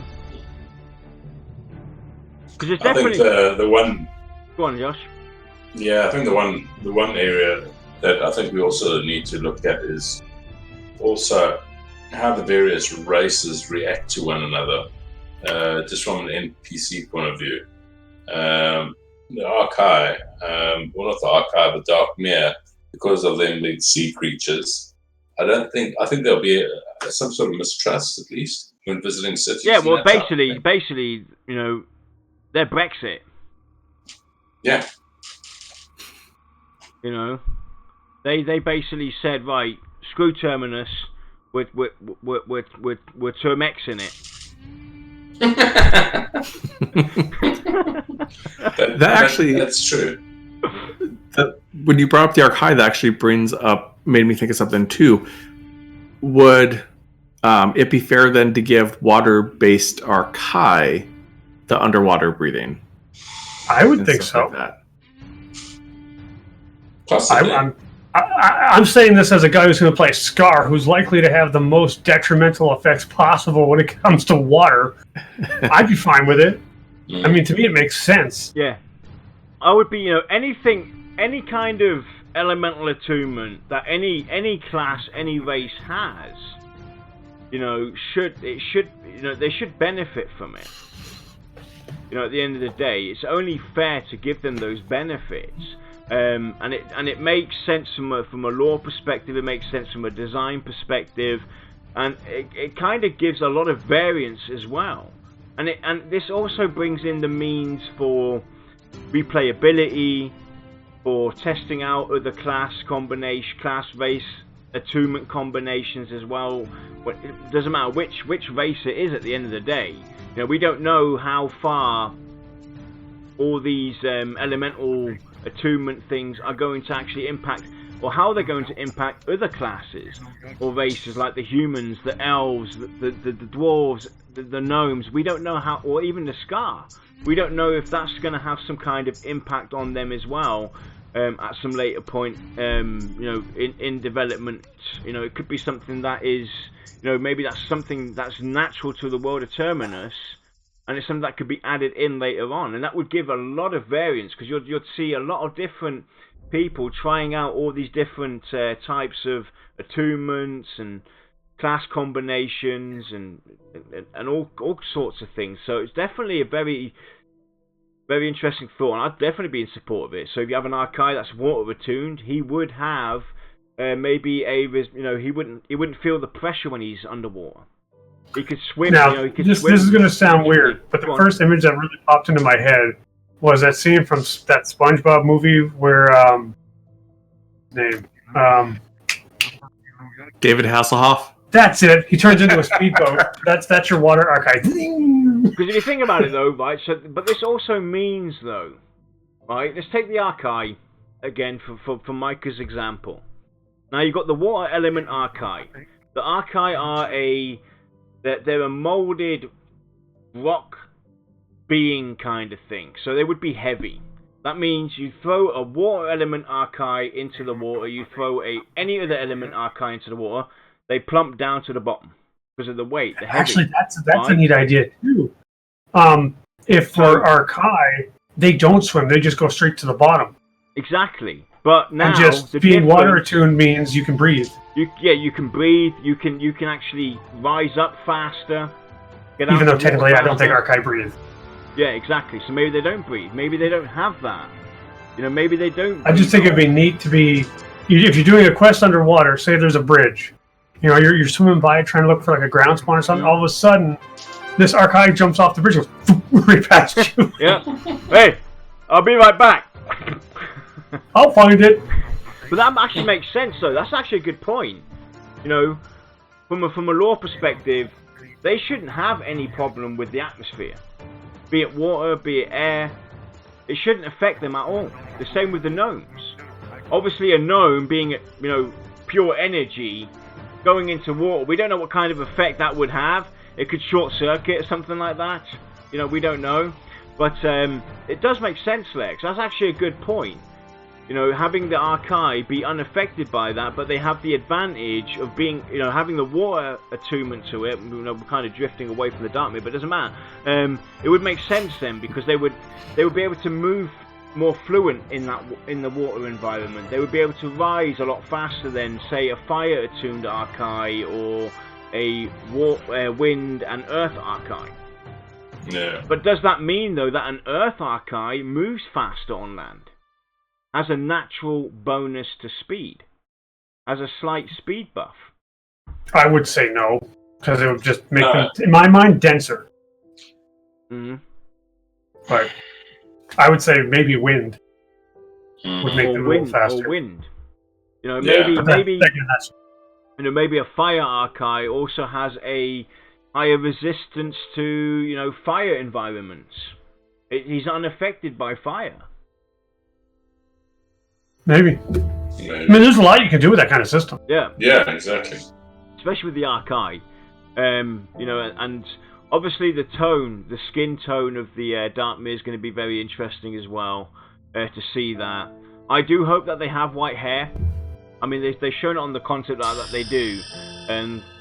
I think the one... Go on, Josh. Yeah, I think the one area that I think we also need to look at is also how the various races react to one another, just from an NPC point of view. The Archai, well, not the Archai, but Dark Myr, because of them being sea creatures, I think there'll be some sort of mistrust, at least, when visiting cities. Yeah, well, basically, they're Brexit. Yeah. They basically said, right, screw Terminus, we're Termexing it. That's true. When you brought up the Archai, that actually made me think of something too. Would it be fair then to give water-based Archai the underwater breathing? I would think so. Like I'm saying this as a guy who's going to play Skaar, who's likely to have the most detrimental effects possible when it comes to water. I'd be fine with it. I mean, to me, it makes sense. Yeah. I would be, any kind of elemental attunement that any class, any race has, they should benefit from it. At the end of the day, it's only fair to give them those benefits. And it makes sense from a lore perspective. It makes sense from a design perspective, and it kind of gives a lot of variance as well. And this also brings in the means for replayability, for testing out other class race attunement combinations as well. It doesn't matter which race it is at the end of the day. We don't know how far all these elemental attunement things are going to actually impact, or how they're going to impact other classes or races like the humans, the elves, the dwarves, the gnomes. We don't know how, or even the Skaar. We don't know if that's going to have some kind of impact on them as well at some later point. In development, it could be something that is, maybe that's something that's natural to the world of Terminus. And it's something that could be added in later on, and that would give a lot of variance, because you'd see a lot of different people trying out all these different types of attunements and class combinations and all sorts of things. So it's definitely a very, very interesting thought, and I'd definitely be in support of it. So if you have an Archai that's water attuned, he would have maybe he wouldn't feel the pressure when he's underwater. He could swim. Now, this is going to sound weird, but the first image that really popped into my head was that scene from that SpongeBob movie where David Hasselhoff. That's it. He turns into a speedboat. That's your water Archai. Because if you think about it, though, right? So, but this also means, though, right? Let's take the Archai again for Micah's example. Now you've got the water element Archai. The Archai are they're a molded rock being kind of thing, so they would be heavy. That means you throw a water element Archai into the water, you throw any other element Archai into the water, they plump down to the bottom because of the weight. They're heavy. Actually, that's a neat idea too. If for Archai, they don't swim; they just go straight to the bottom. Exactly. But now, and just being water attuned means you can breathe. You can breathe. You can actually rise up faster. Even though technically, I don't think Archai breathe. Yeah, exactly. So maybe they don't breathe. Maybe they don't have that. You know, maybe they don't. I just think it'd be neat to be, if you're doing a quest underwater. Say there's a bridge. You know, you're swimming by trying to look for like a ground spawn or something. All of a sudden, this Archai jumps off the bridge, and goes right past you. Yeah. Hey, I'll be right back. I'll find it. But that actually makes sense, though. That's actually a good point. You know, from a lore perspective, they shouldn't have any problem with the atmosphere. Be it water, be it air. It shouldn't affect them at all. The same with the gnomes. Obviously, a gnome being, pure energy, going into water, we don't know what kind of effect that would have. It could short circuit or something like that. You know, we don't know. But it does make sense, Lex. That's actually a good point. You know, having the Archai be unaffected by that, but they have the advantage of being, having the water attunement to it. We're kind of drifting away from the Dark Myr, but it doesn't matter. It would make sense then, because they would be able to move more fluent in the water environment. They would be able to rise a lot faster than, say, a fire attuned Archai or a wind and earth Archai. Yeah. But does that mean, though, that an earth Archai moves faster on land? Has a natural bonus to speed? Has a slight speed buff? I would say no, because it would just make them, in my mind, denser. Mm-hmm. But I would say maybe wind would make them a little faster. Or wind. Maybe a fire Archai also has a higher resistance to, fire environments. He's unaffected by fire. Maybe. I mean, there's a lot you can do with that kind of system. Yeah. Yeah, exactly. Especially with the Archai. And obviously the skin tone of the Dark Myr is going to be very interesting as well to see that. I do hope that they have white hair. I mean, they've shown it on the concept art that they do,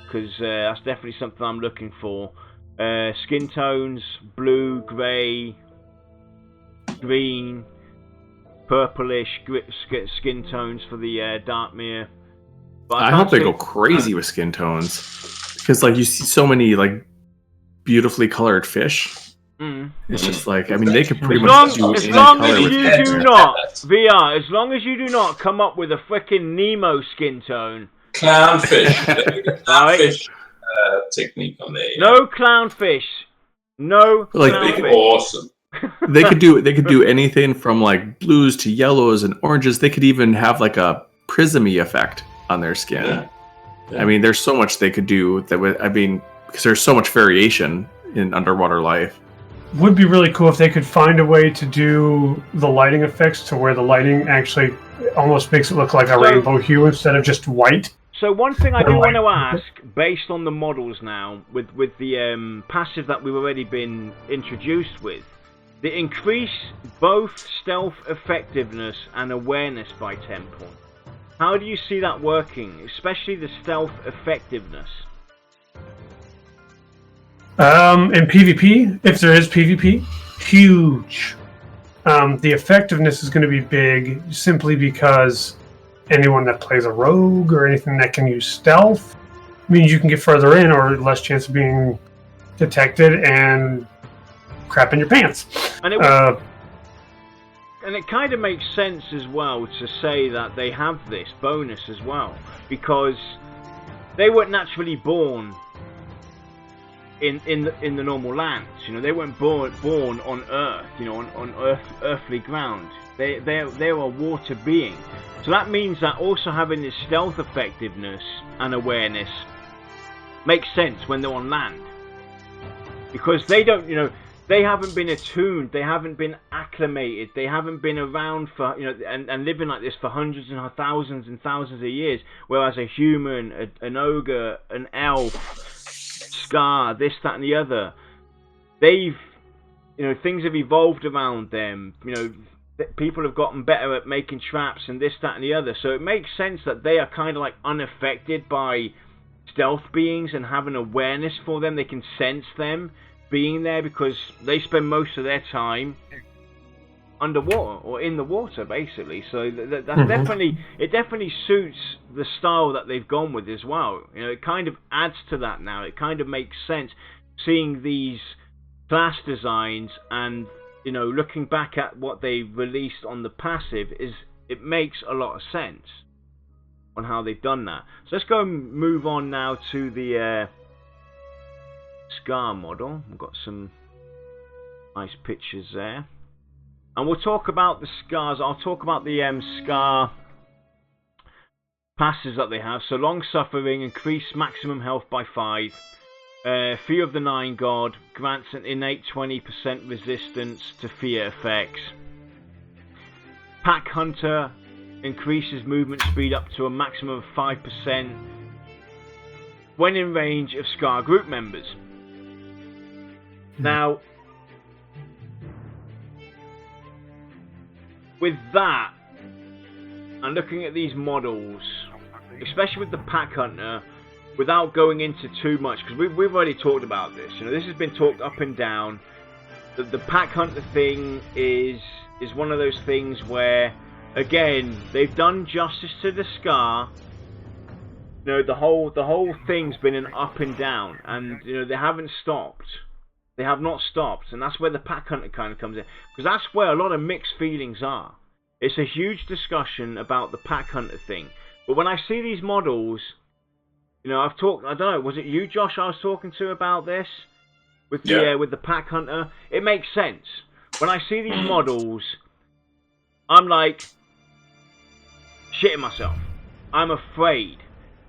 because that's definitely something I'm looking for. Skin tones, blue, grey, green, purplish skin tones for the Dark Myr. But I hope they go crazy with skin tones, because you see so many beautifully colored fish. It's just they could pretty much do as long as you do not VR. As long as you do not come up with a freaking Nemo skin tone. Clownfish. Clownfish technique on there. Yeah. No clownfish. No clownfish. Awesome. They could do anything from blues to yellows and oranges. They could even have a prismy effect on their skin. Yeah. I mean, there's so much they could do because there's so much variation in underwater life. Would be really cool if they could find a way to do the lighting effects to where the lighting actually almost makes it look like a rainbow hue instead of just white. So one thing I do want to ask, based on the models now, with the passive that we've already been introduced with, they increase both stealth effectiveness and awareness by 10 points. How do you see that working, especially the stealth effectiveness? In PvP, if there is PvP, huge. The effectiveness is going to be big simply because anyone that plays a rogue or anything that can use stealth means you can get further in or less chance of being detected and crap in your pants. And it kind of makes sense as well to say that they have this bonus as well, because they weren't naturally born in the normal lands. They weren't born on Earth, on earthly ground. They're a water being. So that means that also having this stealth effectiveness and awareness makes sense when they're on land. because they don't, they haven't been attuned, they haven't been acclimated, they haven't been around for, and living like this for hundreds and thousands of years. Whereas a human, an ogre, an elf, Skaar, this, that, and the other, they've, things have evolved around them. People have gotten better at making traps and this, that, and the other. So it makes sense that they are kind of like unaffected by stealth beings and have an awareness for them. They can sense them being there because they spend most of their time underwater or in the water, basically. So that's definitely suits the style that they've gone with as well. It kind of adds to that now. It kind of makes sense seeing these class designs and looking back at what they released on the passive, it makes a lot of sense on how they've done that. So let's go and move on now to the Skaar model. We've got some nice pictures there, and we'll talk about the Skaars. I'll talk about the Skaar passes that they have. So long suffering, increase maximum health by 5. Fear of the Nine God grants an innate 20% resistance to fear effects. Pack Hunter increases movement speed up to a maximum of 5% when in range of Skaar group members. Now, with that, and looking at these models, especially with the Pack Hunter, without going into too much, because we've already talked about this. This has been talked up and down. The Pack Hunter thing is one of those things where, again, they've done justice to the Skaar. The whole thing's been an up and down, and they haven't stopped. They have not stopped, and that's where the Pack Hunter kind of comes in, because that's where a lot of mixed feelings are. It's a huge discussion about the Pack Hunter thing, but when I see these models, I've talked. I don't know. Was it you, Josh? I was talking to about this with the Pack Hunter. It makes sense when I see these models. I'm like shitting myself. I'm afraid,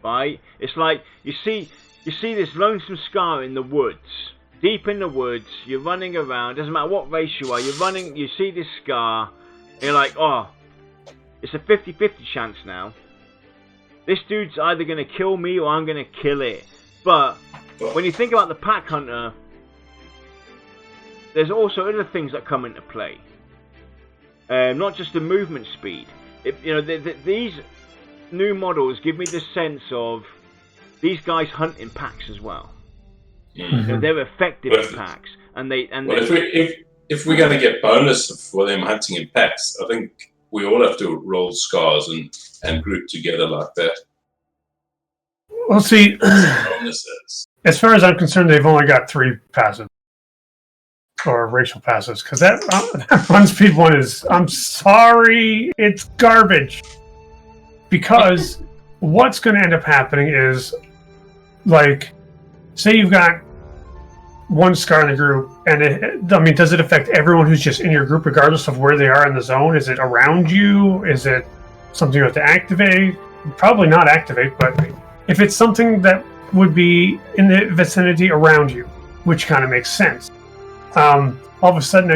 right? It's like you see this lonesome Skaar in the woods, deep in the woods. You're running around. Doesn't matter what race you are. You're running. You see this Skaar. And you're like, oh, it's a 50-50 chance now. This dude's either going to kill me or I'm going to kill it. But when you think about the Pack Hunter, there's also other things that come into play. Not just the movement speed. These new models give me the sense of these guys hunt in packs as well. Mm-hmm. They're effective in packs, if we're going to get bonus for them hunting in packs, I think we all have to roll Skaars and group together like that. Well, see, as far as I'm concerned, they've only got 3 passives. Or racial passives, because that run speed one is, I'm sorry, it's garbage. Because what's going to end up happening is, like, say you've got one Skaar in the group, and does it affect everyone who's just in your group regardless of where they are in the zone? Is it around you? Is it something you have to activate? Probably not activate, but if it's something that would be in the vicinity around you, which kind of makes sense. All of a sudden now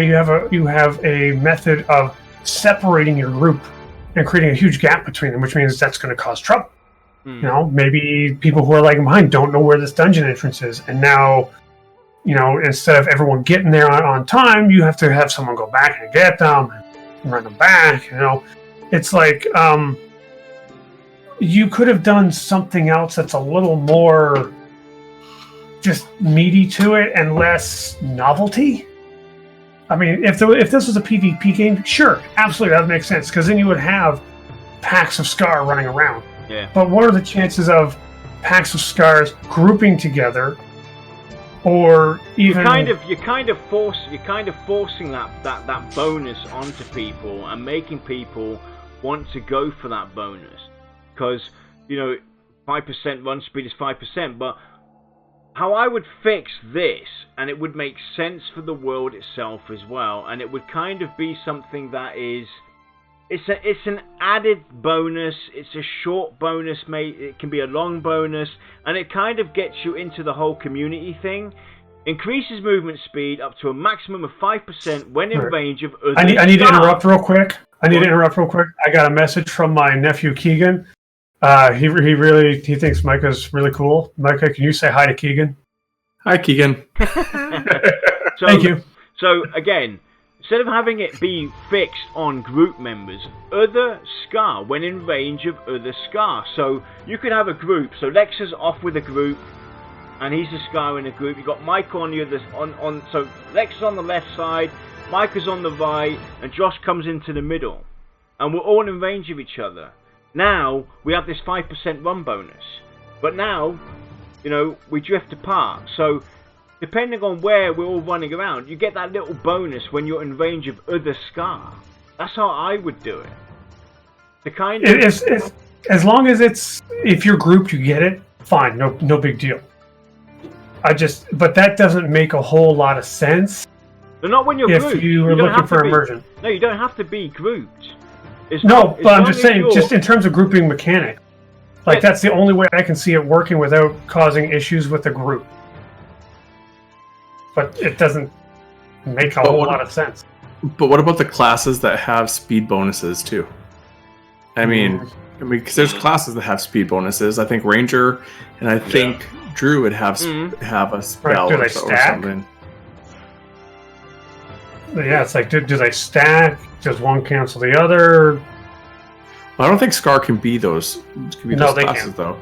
you have a method of separating your group and creating a huge gap between them, which means that's going to cause trouble. Maybe people who are lagging behind don't know where this dungeon entrance is, and now instead of everyone getting there on time, you have to have someone go back and get them and run them back. It's like you could have done something else that's a little more just meaty to it and less novelty. I mean, if this was a PvP game, sure, absolutely, that would make sense, because then you would have packs of Skaar running around. Yeah. But what are the chances of packs of Skaars grouping together, or even you're kind of forcing that bonus onto people and making people want to go for that bonus, because 5% run speed is 5%, but how I would fix this, and it would make sense for the world itself as well, and it would kind of be something that is, it's an added bonus. It's a short bonus, mate. It can be a long bonus, and it kind of gets you into the whole community thing. Increases movement speed up to a maximum of 5% when in range of other I need to interrupt real quick. I got a message from my nephew Keegan. He thinks Micah's really cool. Micah, can you say hi to Keegan? Hi, Keegan. Thank you. So again, instead of having it be fixed on group members, other Skaar when in range of other Skaar. So you could have a group. So Lex is off with a group, and he's a Skaar in a group. You've got Micah on the other so Lex is on the left side, Micah's on the right, and Josh comes into the middle, and we're all in range of each other. Now we have this 5% run bonus, but now, we drift apart. So depending on where we're all running around, you get that little bonus when you're in range of other Skaar. That's how I would do it. The kind of as long as if you're grouped, you get it. Fine, no big deal. But that doesn't make a whole lot of sense. But not when you're grouped. If you are looking for immersion. No, you don't have to be grouped. But I'm just saying, just in terms of grouping mechanic, that's the only way I can see it working without causing issues with the group. But it doesn't make a whole lot of sense. But what about the classes that have speed bonuses too? I mean, because there's classes that have speed bonuses. I think Ranger and I think Druid have a spell do they stack? Something. Yeah, it's like, do they stack? Does one cancel the other? Well, I don't think Skaar can be those. Classes though.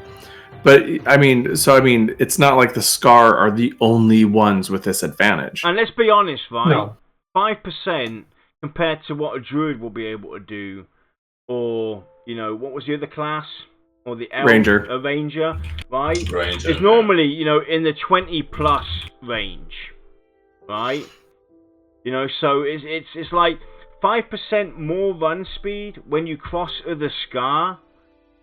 But I mean, it's not like the Skaar are the only ones with this advantage. And let's be honest, right? No. 5% compared to what a Druid will be able to do, or what was the other class? Or the elf, Ranger. A Ranger, right? Ranger. It's normally, in the 20+ range, right? So it's like 5% more run speed when you cross other Skaar,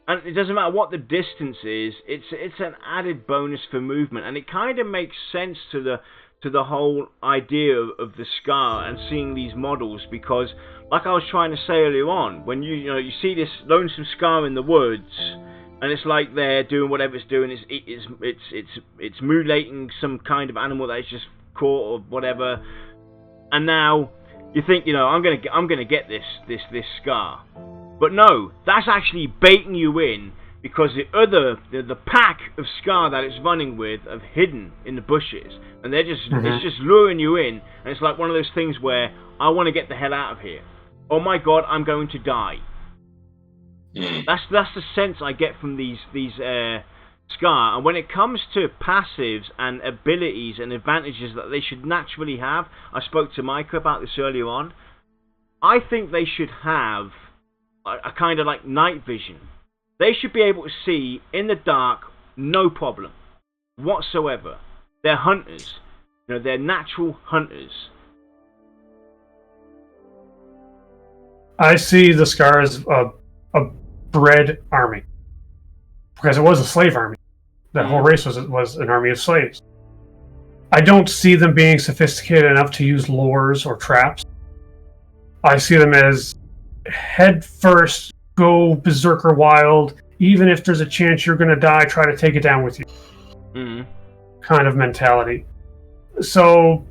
and it doesn't matter what the distance is. It's an added bonus for movement, and it kind of makes sense to the whole idea of the Skaar and seeing these models, because, like I was trying to say earlier on, when you see this lonesome Skaar in the woods, and it's like they're doing whatever it's doing, it's mutilating some kind of animal that it's just caught or whatever, and now you think, I'm gonna get this Skaar, but no, that's actually baiting you in, because the pack of Skaar that it's running with have hidden in the bushes, and they're just it's just luring you in, and it's like one of those things where I want to get the hell out of here. Oh my god, I'm going to die. That's the sense I get from these Skaar. And when it comes to passives and abilities and advantages that they should naturally have, I spoke to Micah about this earlier on. I think they should have a kind of like night vision. They should be able to see in the dark, no problem whatsoever. They're hunters. They're natural hunters. I see the Skaar as a bred army, because it was a slave army. That whole race was an army of slaves. I don't see them being sophisticated enough to use lures or traps. I see them as head first, go berserker wild. Even if there's a chance you're going to die, try to take it down with you. Kind of mentality. So,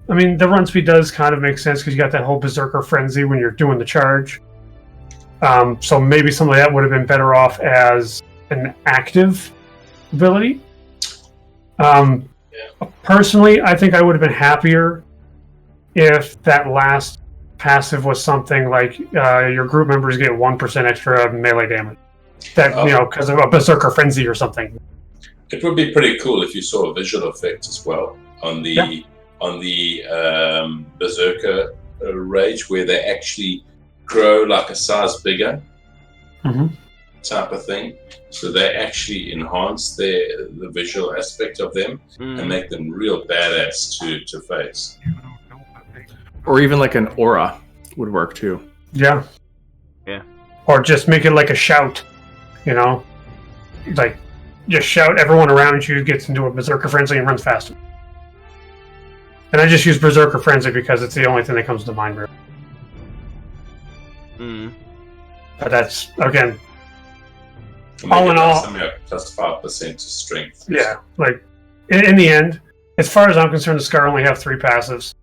I mean, the run speed does kind of make sense because you got that whole berserker frenzy when you're doing the charge. So maybe something like that would have been better off as an active ability. Personally, I think I would have been happier if that last passive was something like your group members get 1% extra melee damage. Because of a berserker frenzy or something. It would be pretty cool if you saw a visual effect as well on the berserker rage, where they actually grow like a size bigger, type of thing. So they actually enhance the visual aspect of them and make them real badass to face. Or even like an aura would work too. Yeah. Yeah. Or just make it like a shout. Like just shout, everyone around you gets into a berserker frenzy and runs faster. And I just use berserker frenzy because it's the only thing that comes to mind, really. But that's, again, all in all, plus 5% to strength. Yeah, like in the end, as far as I'm concerned, the Skaar only have 3 passives,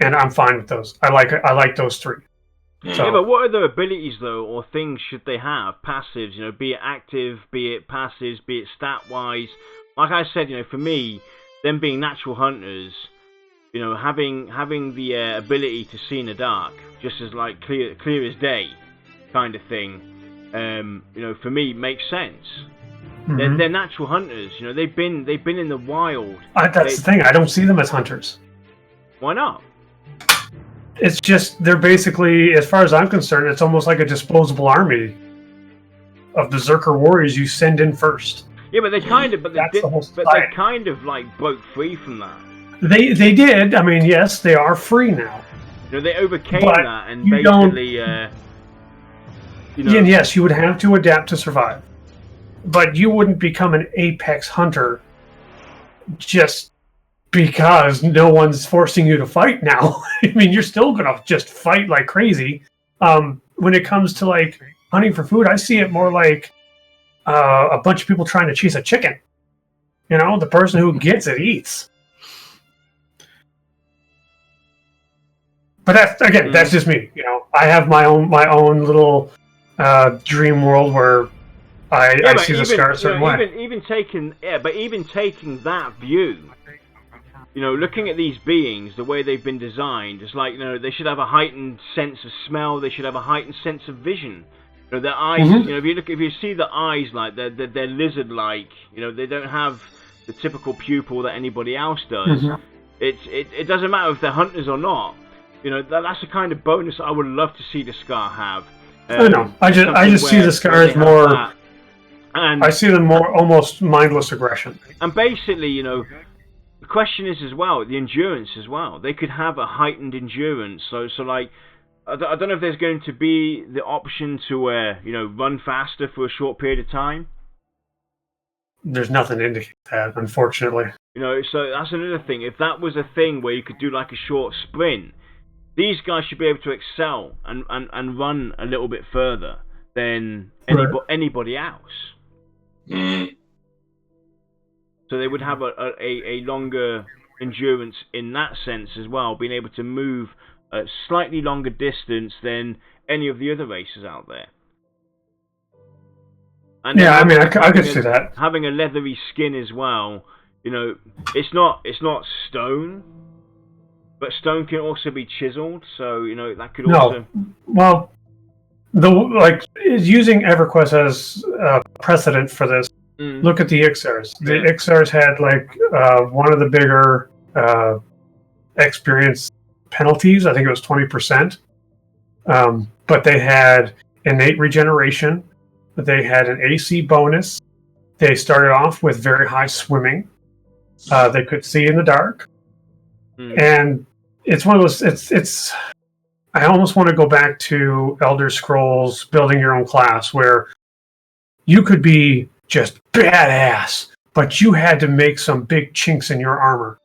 and I'm fine with those. I like those 3. So, yeah, but what other abilities though, or things should they have? Passives, be it active, be it passives, be it stat-wise. Like I said, for me, them being natural hunters, having the ability to see in the dark, just as like clear as day, kind of thing. For me, makes sense. They're natural hunters. They've been in the wild. That's the thing. I don't see them as hunters. Why not? It's just they're basically, as far as I'm concerned, it's almost like a disposable army of berserker warriors you send in first. Yeah, but they kind of, they kind of like broke free from that. They did. I mean, yes, they are free now. They overcame that and basically. And yes, you would have to adapt to survive, but you wouldn't become an apex hunter just because no one's forcing you to fight now. I mean, you're still gonna just fight like crazy. When it comes to like hunting for food, I see it more like a bunch of people trying to chase a chicken. The person who gets it eats. But that's just me. I have my own little dream world where I see the Skaar a certain way. Even taking that view, looking at these beings, the way they've been designed, it's like they should have a heightened sense of smell. They should have a heightened sense of vision. Their eyes. If you see the eyes, like they're lizard-like. They don't have the typical pupil that anybody else does. It doesn't matter if they're hunters or not. That's the kind of bonus I would love to see the Skaar have. No, I just see the Skaar as more. And I see them more almost mindless aggression. And basically, the question is as well the endurance as well. They could have a heightened endurance. So like, I don't know if there's going to be the option to run faster for a short period of time. There's nothing to indicate that, unfortunately. So that's another thing. If that was a thing where you could do like a short sprint, these guys should be able to excel and run a little bit further than anybody else. So they would have a longer endurance in that sense as well, being able to move a slightly longer distance than any of the other races out there. And I mean, I could see that. Having a leathery skin as well, it's not stone. But stone can also be chiseled, so that could also. Well, using EverQuest as a precedent for this. Look at the Ixars. The Ixars had one of the bigger experience penalties. I think it was 20%. But they had innate regeneration. They had an AC bonus. They started off with very high swimming. They could see in the dark. And it's one of those. It's. I almost want to go back to Elder Scrolls building your own class, where you could be just badass, but you had to make some big chinks in your armor,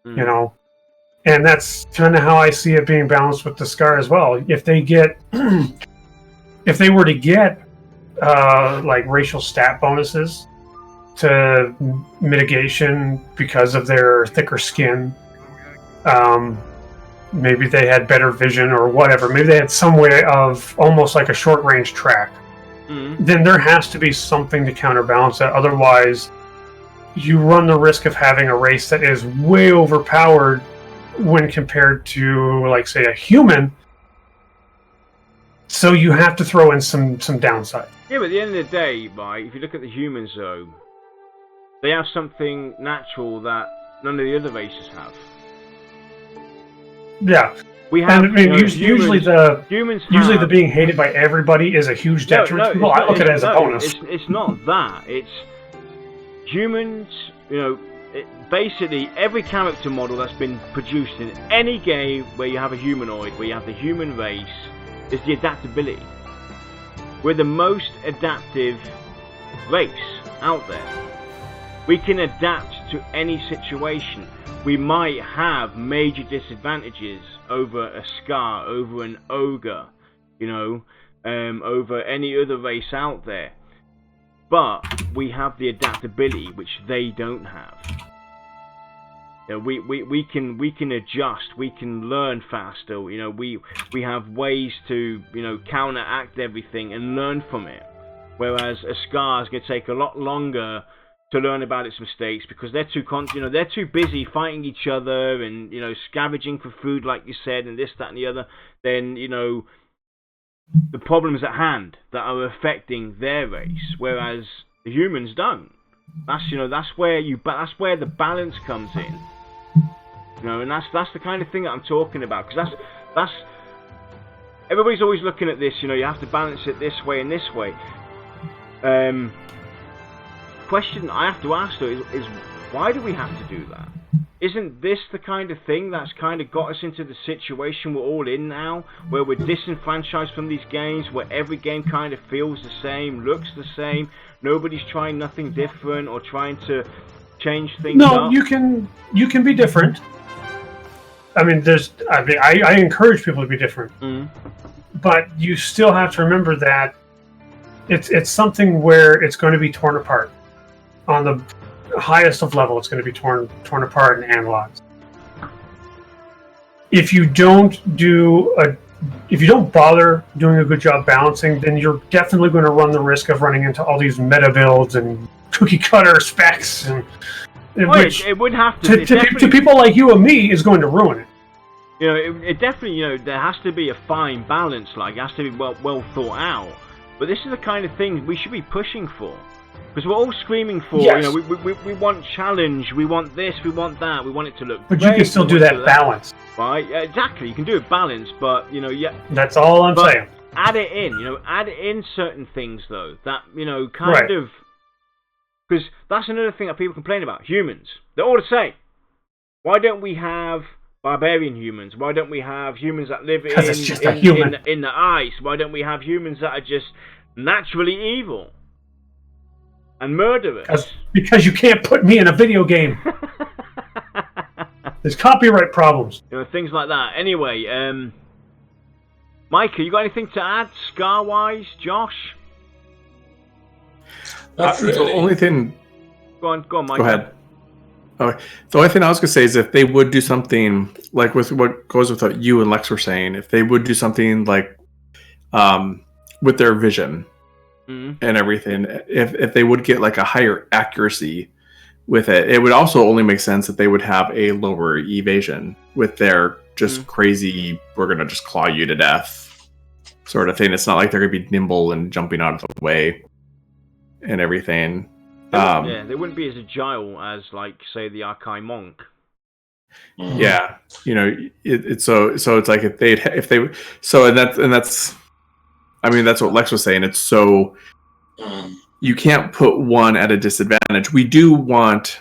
And that's kind of how I see it being balanced with the Skaar as well. If they were to get racial stat bonuses to mitigation because of their thicker skin. Maybe they had better vision or whatever. Maybe they had some way of almost like a short-range track. Then there has to be something to counterbalance that. Otherwise, you run the risk of having a race that is way overpowered when compared to, like, say, a human. So you have to throw in some downside. Yeah, but at the end of the day, right, if you look at the humans, though, they have something natural that none of the other races have. Yeah, we have. And, I mean, usually the being hated by everybody is a huge detriment to people. I look at it as a bonus. It's not that. It's humans. Basically every character model that's been produced in any game where you have a humanoid, where you have the human race, is the adaptability. We're the most adaptive race out there. We can adapt to any situation. We might have major disadvantages over a Skaar, over an ogre, over any other race out there. But we have the adaptability which they don't have. You know, we can adjust, we can learn faster. You know, we have ways to, you know, counteract everything and learn from it. Whereas a Skaar is going to take a lot longer to learn about its mistakes because they're too busy fighting each other and, you know, scavenging for food, like you said, and this, that, and the other. Then, you know, the problems at hand that are affecting their race, whereas the humans don't. That's where the balance comes in. You know, and that's the kind of thing that I'm talking about, because that's everybody's always looking at this. You know, you have to balance it this way and this way. Question I have to ask though is why do we have to do that? Isn't this the kind of thing that's kind of got us into the situation we're all in now, where we're disenfranchised from these games, where every game kind of feels the same, looks the same, nobody's trying nothing different or trying to change things up? No, you can be different. I mean, I encourage people to be different, but you still have to remember that it's something where it's going to be torn apart. On the highest of level, it's going to be torn apart and analyzed. If you don't bother doing a good job balancing, then you're definitely going to run the risk of running into all these meta builds and cookie cutter specs, and which it would have to people like you and me is going to ruin it. You know, it definitely, you know, there has to be a fine balance. Like, it has to be well thought out. But this is the kind of thing we should be pushing for. Because we're all screaming for, yes. You know, we want challenge, we want this, we want that, we want it to look But great, you can still do that balance. Right, yeah, exactly, you can do it balanced, but, you know, yeah. That's all I'm saying. Add it in, you know, add in certain things, though, that, you know, kind of... Because that's another thing that people complain about. Humans, they're all the same. Why don't we have barbarian humans? Why don't we have humans that live in the ice? Why don't we have humans that are just naturally evil? And murderers. Because you can't put me in a video game. There's copyright problems. You know, things like that. Anyway, Micah, you got anything to add, Skaar-wise? Josh? The only thing... Go on, Micah. Go ahead. Okay. The only thing I was going to say is if they would do something, like with what goes with what you and Lex were saying, if they would do something like with their vision, and everything, if they would get like a higher accuracy with it, it would also only make sense that they would have a lower evasion with their just crazy, we're going to just claw you to death sort of thing. It's not like they're going to be nimble and jumping out of the way and everything. They wouldn't be as agile as, like, say, the Archai monk. Yeah, you know, it's so it's like if they that's I mean, that's what Lex was saying. It's so you can't put one at a disadvantage. We do want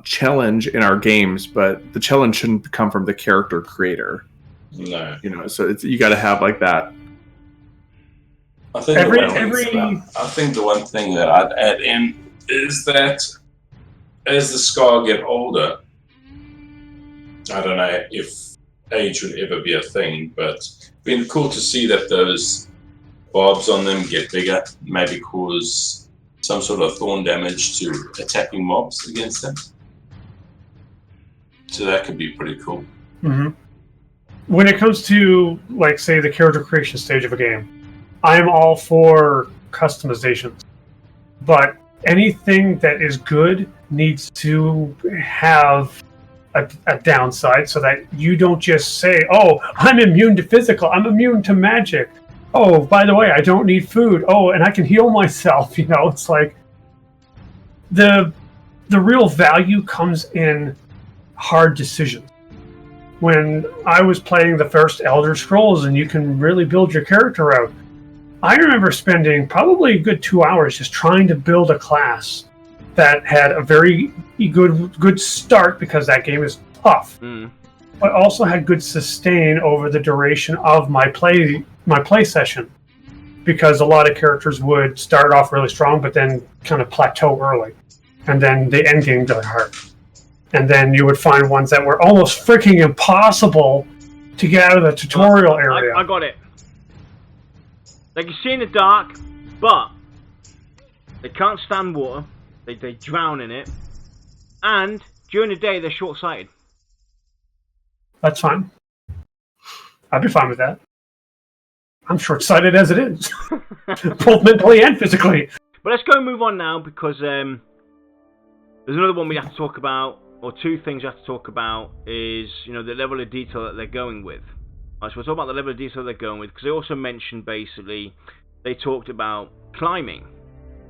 challenge in our games, but the challenge shouldn't come from the character creator. No, you know, so you got to have like that. I think the one thing that I'd add in is that as the Skaar get older, I don't know if age would ever be a thing, but it's been cool to see that those barbs on them get bigger, maybe cause some sort of thorn damage to attacking mobs against them. So that could be pretty cool. Mm-hmm. When it comes to, like, say, the character creation stage of a game, I'm all for customizations. But anything that is good needs to have a downside so that you don't just say, oh, I'm immune to physical, I'm immune to magic. Oh, by the way, I don't need food. Oh, and I can heal myself. You know, it's like the real value comes in hard decisions. When I was playing the first Elder Scrolls and you can really build your character out, I remember spending probably a good 2 hours just trying to build a class that had a very good start, because that game is tough, but also had good sustain over the duration of my play session, because a lot of characters would start off really strong but then kind of plateau early, and then the end game got hard, and then you would find ones that were almost freaking impossible to get out of the tutorial area. I got it. They can see in the dark, but they can't stand water. They drown in it. And during the day they're short-sighted. That's fine. I'd be fine with that. I'm short-sighted as it is, both mentally and physically. But let's go and move on now, because there's another one we have to talk about, or two things we have to talk about, is the level of detail that they're going with. Right, so we'll talk about the level of detail they're going with, because they also mentioned, basically, they talked about climbing.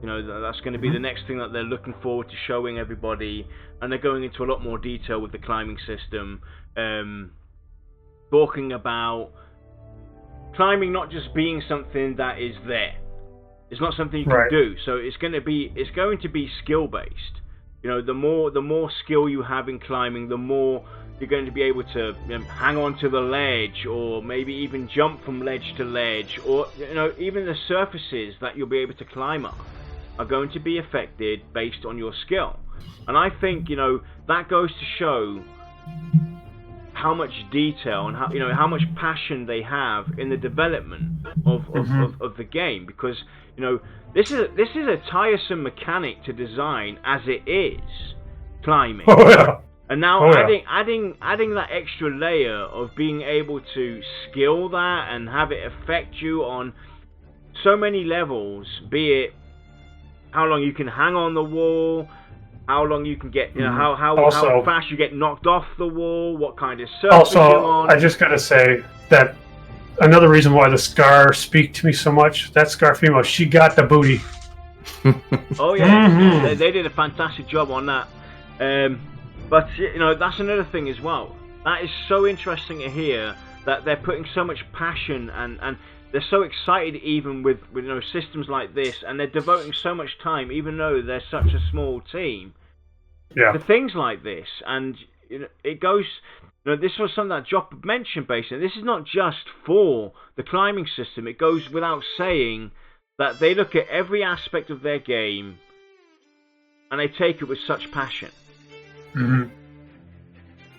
That's going to be the next thing that they're looking forward to showing everybody, and they're going into a lot more detail with the climbing system, talking about climbing not just being something that is there. It's not something you can do. So it's going to be skill based. The more skill you have in climbing, the more you're going to be able to hang on to the ledge, or maybe even jump from ledge to ledge, or even the surfaces that you'll be able to climb up are going to be affected based on your skill. And I think that goes to show how much detail and how much passion they have in the development of the game, because this is a tiresome mechanic to design as it is, climbing. And now adding that extra layer of being able to skill that and have it affect you on so many levels, be it how long you can hang on the wall, how long you can get, how fast you get knocked off the wall, what kind of surface you're on. I just gotta say that another reason why the Skaar speak to me so much, that Skaar female, she got the booty. Oh yeah, they did a fantastic job on that. But that's another thing as well. That is so interesting to hear that they're putting so much passion and they're so excited even with systems like this, and they're devoting so much time, even though they're such a small team, to things like this. And it goes. This was something that Job mentioned, basically. This is not just for the climbing system. It goes without saying that they look at every aspect of their game and they take it with such passion. Mm-hmm.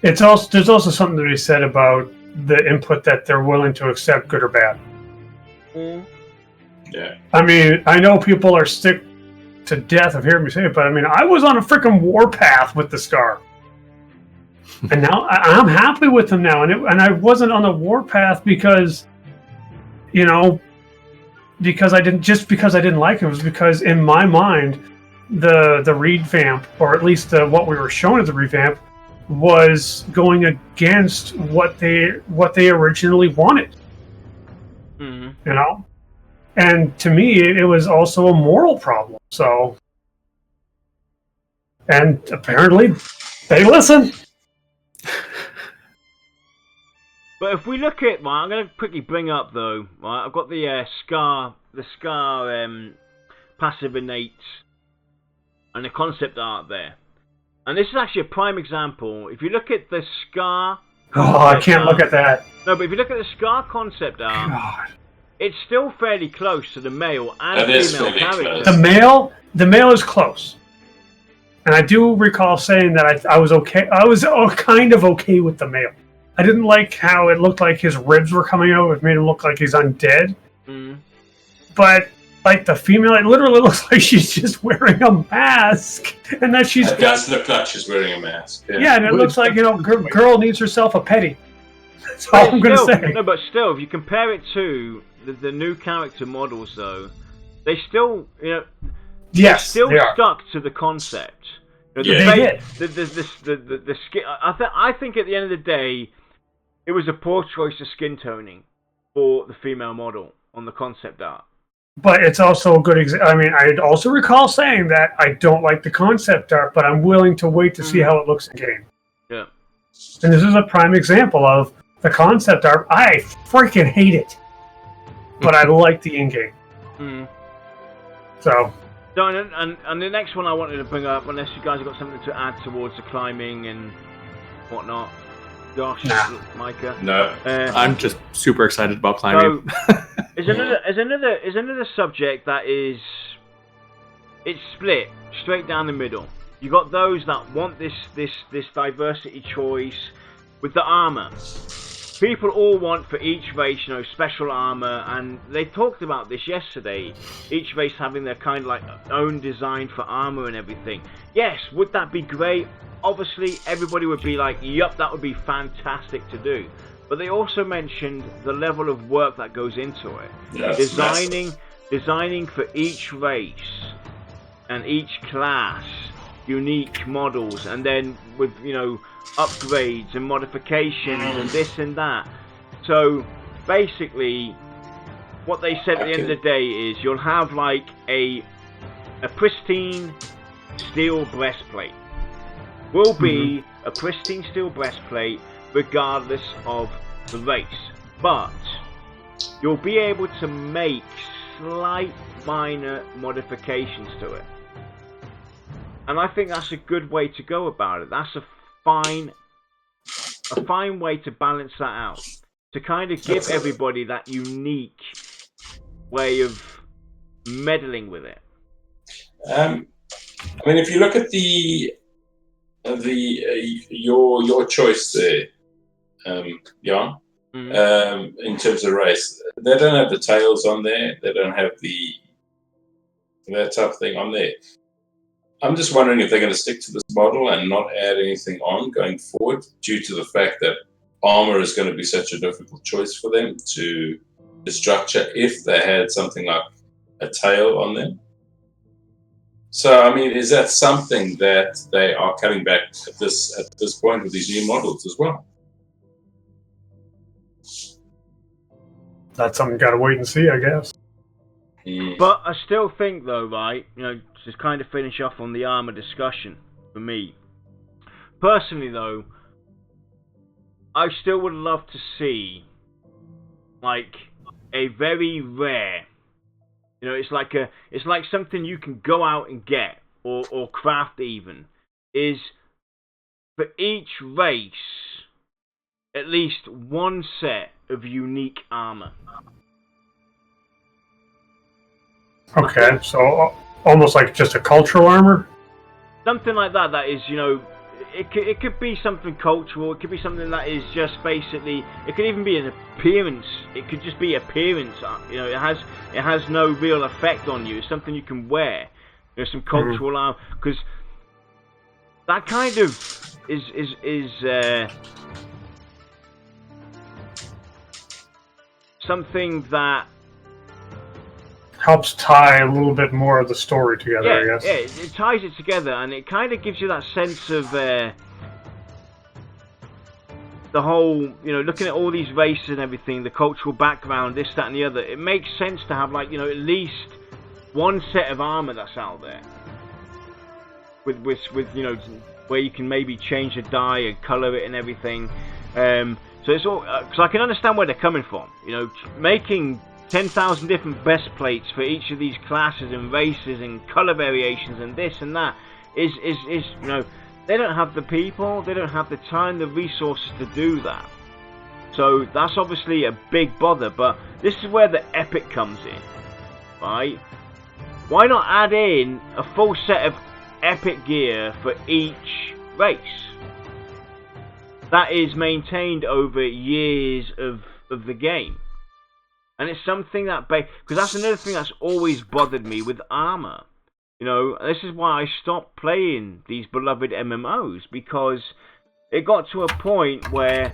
There's also something to be said about the input that they're willing to accept, good or bad. Mm. Yeah. I mean, I know people are sick to death of hearing me say it, but I mean, I was on a freaking warpath with the Skaar. And now I'm happy with them now, and I wasn't on the warpath because because I didn't like him. It was because in my mind, the revamp, or at least what we were shown as the revamp, was going against what they originally wanted. Mm-hmm. And to me, it was also a moral problem. So, and apparently, they listen. But if we look at, I'm going to quickly bring up though. I've got the Skaar passive innate and the concept art there, and this is actually a prime example. If you look at the Skaar, I can't look at that. No, but if you look at the Skaar concept art, it's still fairly close to the male and female characters. The male is close, and I do recall saying that I was okay. I was kind of okay with the male. I didn't like how it looked like his ribs were coming out. It made him look like he's undead. Mm. But like the female, it literally looks like she's just wearing a mask, and that she's. That's the clutch. She's wearing a mask. Yeah, and it looks like girl needs herself a petty. That's all I'm going to say. No, but still, if you compare it to the new character models, though, they still, yes, they're still stuck to the concept. They did. The skin. I think at the end of the day, it was a poor choice of skin toning for the female model on the concept art. But it's also a good example. I mean, I also recall saying that I don't like the concept art, but I'm willing to wait to see how it looks in game. Yeah. And this is a prime example of the concept art. I freaking hate it, but I like the in-game. Mm. So. And the next one I wanted to bring up, unless you guys have got something to add towards the climbing and whatnot. Josh, Micah. No, I'm just super excited about climbing. So, is another subject that is, it's split straight down the middle. You got those that want this diversity choice with the armor. people all want for each race, you know, special armor, and they talked about this yesterday. Each race having their kind of like own design for armor and everything. Yes, would that be great? Obviously, everybody would be like, yup, that would be fantastic to do. But they also mentioned the level of work that goes into it. Yes, designing for each race and each class unique models, and then with, you know, upgrades and modifications and this and that. So basically what they said at the end of the day is you'll have like a pristine steel breastplate. Will be a pristine steel breastplate regardless of the race, but you'll be able to make slight minor modifications to it. And I think that's a good way to go about it. That's a fine way to balance that out. To kind of give everybody that unique way of meddling with it. I mean, if you look at your choice there, Jan, in terms of race, they don't have the tails on there. They don't have that type of thing on there. I'm just wondering if they're going to stick to this model and not add anything on going forward, due to the fact that armor is going to be such a difficult choice for them to structure if they had something like a tail on them. So, I mean, is that something that they are cutting back at this point with these new models as well? That's something you got to wait and see, I guess. But I still think, though, right, you know, to kind of finish off on the armor discussion, for me, personally, though, I still would love to see, like, a very rare, you know, it's like something you can go out and get, or craft even, is for each race, at least one set of unique armor. Okay, so almost like just a cultural armor? Something like that, that is, you know, it could be something cultural, it could be something that is just basically, it could even be an appearance, it could just be appearance, you know, it has no real effect on you, it's something you can wear, you know, some cultural armor, because that kind of is something that helps tie a little bit more of the story together, I guess. Yeah, it ties it together, and it kind of gives you that sense of the whole, you know, looking at all these races and everything, the cultural background, this, that, and the other. It makes sense to have, like, you know, at least one set of armor that's out there, with you know, where you can maybe change the dye and color it and everything. So it's all, because I can understand where they're coming from. You know, making 10,000 different breastplates for each of these classes and races and color variations and this and that is you know, they don't have the people, they don't have the time, the resources to do that. So that's obviously a big bother, but this is where the epic comes in, right? Why not add in a full set of epic gear for each race that is maintained over years of the game? And it's something that, because that's another thing that's always bothered me with armor. You know, this is why I stopped playing these beloved MMOs, because it got to a point where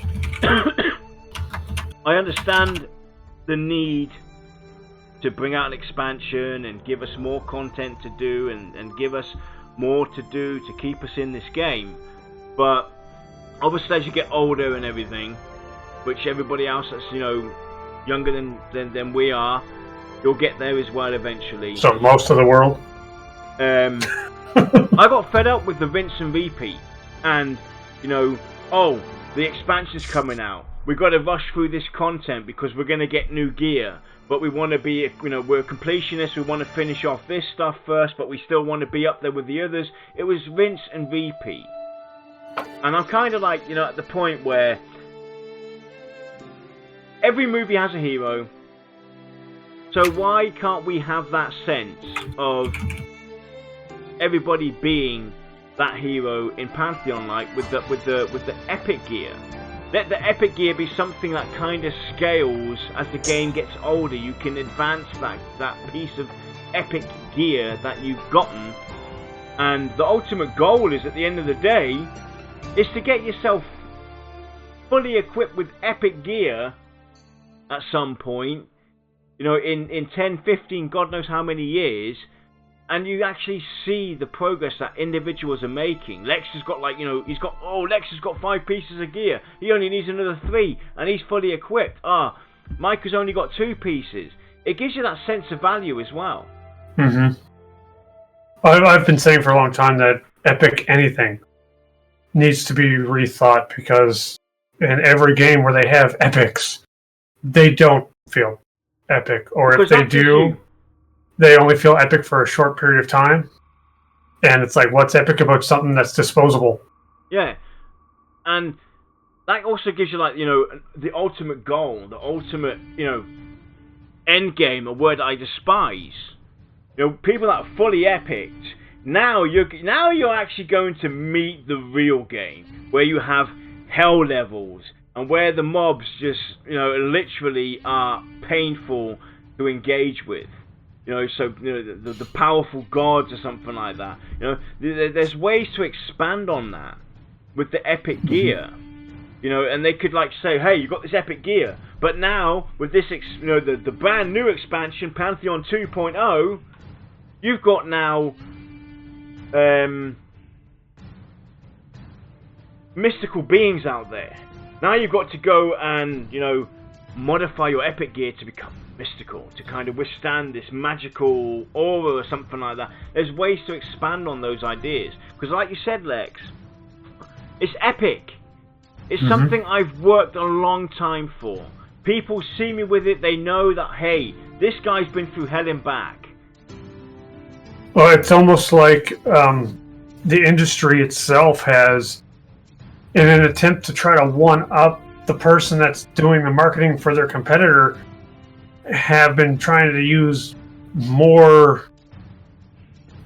I understand the need to bring out an expansion and give us more content to do and give us more to do to keep us in this game. But obviously as you get older and everything, which everybody else that's, you know, younger than we are, you'll get there as well eventually. So most of the world? I got fed up with the rinse and repeat, and, you know, oh, the expansion's coming out, we've got to rush through this content because we're going to get new gear, but we want to be, you know, we're completionists, we want to finish off this stuff first, but we still want to be up there with the others. It was rinse and repeat, and I'm kind of like, you know, at the point where every movie has a hero, so why can't we have that sense of everybody being that hero in Pantheon, like with the epic gear? let the epic gear be something that kind of scales as the game gets older. You can advance that piece of epic gear that you've gotten, and the ultimate goal is, at the end of the day, is to get yourself fully equipped with epic gear at some point, in 10, 15, God knows how many years, and you actually see the progress that individuals are making. Lex has got Lex has got 5 pieces of gear. He only needs another 3, and he's fully equipped. Mike has only got 2 pieces. It gives you that sense of value as well. Mm-hmm. I've been saying for a long time that epic anything needs to be rethought, because in every game where they have epics, they don't feel epic. Or because if they do, they only feel epic for a short period of time. And it's like, what's epic about something that's disposable? Yeah. And that also gives you, the ultimate goal, the ultimate, end game, a word I despise. People that are fully epicked, now you're actually going to meet the real game, where you have hell levels, and where the mobs just, literally are painful to engage with. The powerful gods or something like that. There's ways to expand on that with the epic gear. And they could say, hey, you got this epic gear, but now with this, the brand new expansion, Pantheon 2.0, you've got now mystical beings out there. Now you've got to go and, modify your epic gear to become mystical, to kind of withstand this magical aura or something like that. There's ways to expand on those ideas. Because like you said, Lex, it's epic. It's something I've worked a long time for. People see me with it, they know that, hey, this guy's been through hell and back. Well, it's almost like the industry itself has, in an attempt to try to one-up the person that's doing the marketing for their competitor, have been trying to use more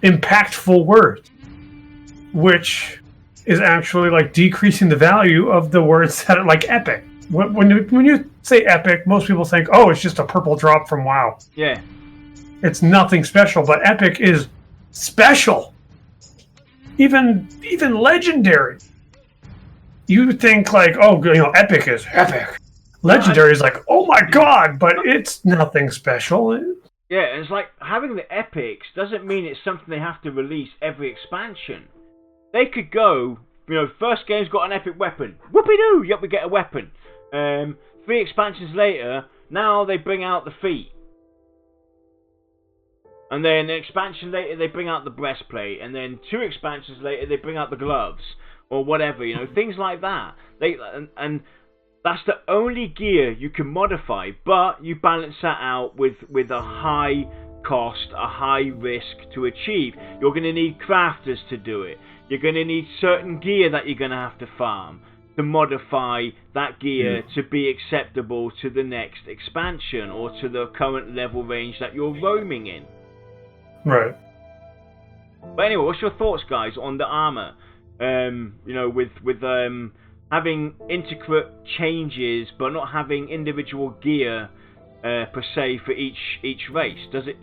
impactful words, which is actually decreasing the value of the words that are epic. When you say epic, most people think, oh, it's just a purple drop from WoW. Yeah. It's nothing special, but epic is special. Even legendary. You think epic is epic. Legendary is oh my god, but it's nothing special. Yeah, and it's like having the epics doesn't mean it's something they have to release every expansion. They could go, first game's got an epic weapon. Whoopie-doo! Yep, we get a weapon. 3 expansions later, now they bring out the feet. And then an expansion later, they bring out the breastplate. And then 2 expansions later, they bring out the gloves. Or whatever, things like that. And that's the only gear you can modify, but you balance that out with a high cost, a high risk to achieve. You're going to need crafters to do it. You're going to need certain gear that you're going to have to farm to modify that gear to be acceptable to the next expansion or to the current level range that you're roaming in. Right. But anyway, what's your thoughts, guys, on the armor? With having intricate changes, but not having individual gear per se for each race. Does it?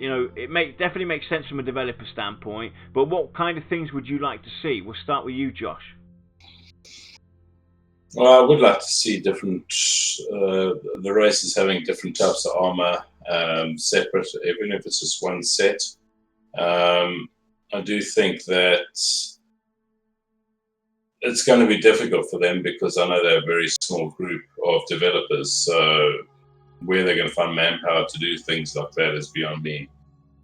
Definitely makes sense from a developer standpoint. But what kind of things would you like to see? We'll start with you, Josh. Well, I would like to see different the races having different types of armor, separate, even if it's just one set. I do think that it's going to be difficult for them because I know they're a very small group of developers. So where they're going to find manpower to do things like that is beyond me.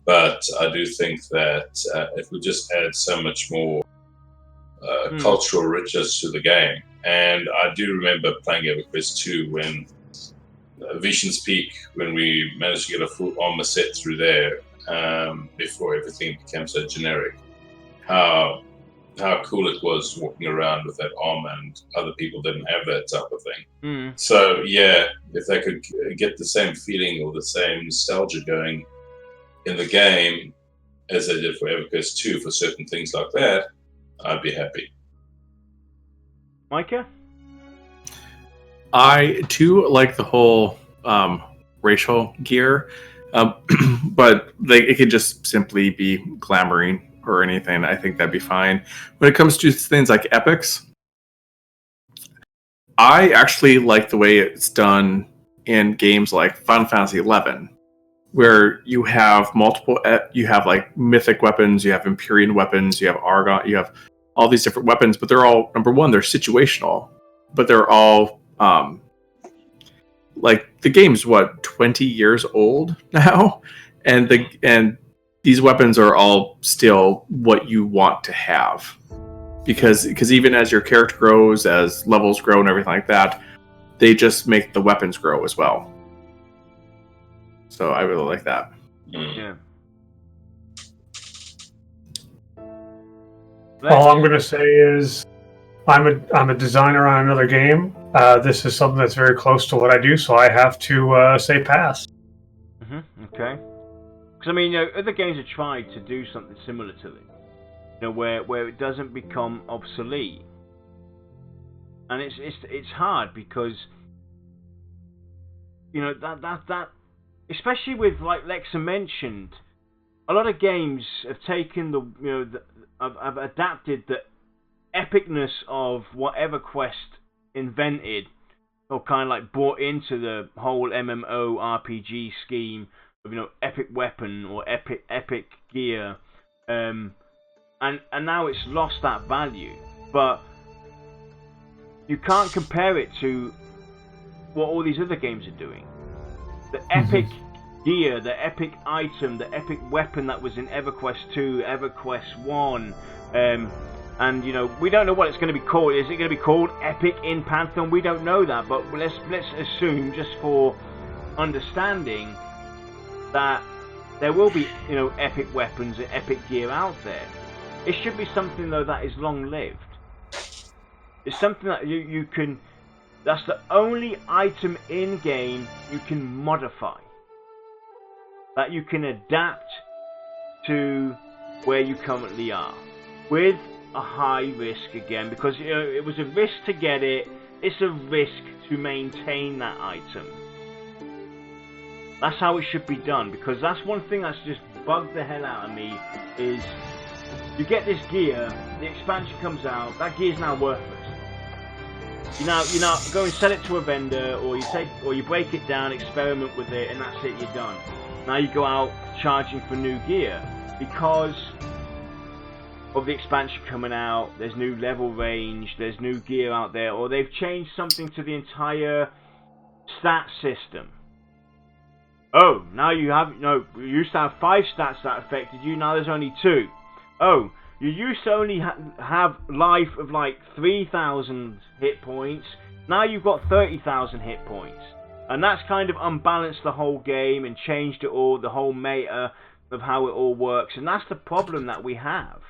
But I do think that it would just add so much more cultural richness to the game. And I do remember playing EverQuest 2 when Vision's Peak, when we managed to get a full armor set through there before everything became so generic. How cool it was walking around with that armor, and other people didn't have that type of thing. So yeah, if they could get the same feeling or the same nostalgia going in the game as they did for EverQuest 2 for certain things like that, I'd be happy. Micah? I too like the whole racial gear, but it could just simply be glamoring or anything. I think that'd be fine. When it comes to things like epics, I actually like the way it's done in games like Final Fantasy XI, where you have multiple, you have like mythic weapons, you have Empyrean weapons, you have Argon, you have all these different weapons, but they're all, number one, they're situational, but they're all, like the game's 20 years old now, and these weapons are all still what you want to have. Because even as your character grows, as levels grow and everything like that, they just make the weapons grow as well. So I really like that. Yeah. All I'm going to say is I'm a designer on another game. This is something that's very close to what I do, so I have to say pass. Okay. Because I mean, other games have tried to do something similar to this. Where it doesn't become obsolete, and it's hard because that especially with, like Lexa mentioned, a lot of games have taken have adapted the epicness of whatever Quest invented, or kind of like brought into the whole MMORPG scheme of epic weapon or epic gear. And now it's lost that value, but you can't compare it to what all these other games are doing. The epic gear, the epic item, the epic weapon that was in EverQuest 2, EverQuest 1, and we don't know what it's going to be called. Is it going to be called Epic in Pantheon? We don't know that, but let's assume, just for understanding, that there will be epic weapons and epic gear out there. It should be something, though, that is long-lived. It's something that you can... That's the only item in-game you can modify. That you can adapt to where you currently are. With a high risk, again. Because it was a risk to get it. It's a risk to maintain that item. That's how it should be done. Because that's one thing that's just bugged the hell out of me. Is... You get this gear, the expansion comes out, that gear's now worthless. You now go and sell it to a vendor, or you break it down, experiment with it, and that's it, you're done. Now you go out charging for new gear because of the expansion coming out. There's new level range, there's new gear out there, or they've changed something to the entire stat system. Oh, now you used to have 5 stats that affected you, now there's only 2. Oh, you used to only have life of like 3,000 hit points. Now you've got 30,000 hit points. And that's kind of unbalanced the whole game and changed it all, the whole meta of how it all works. And that's the problem that we have.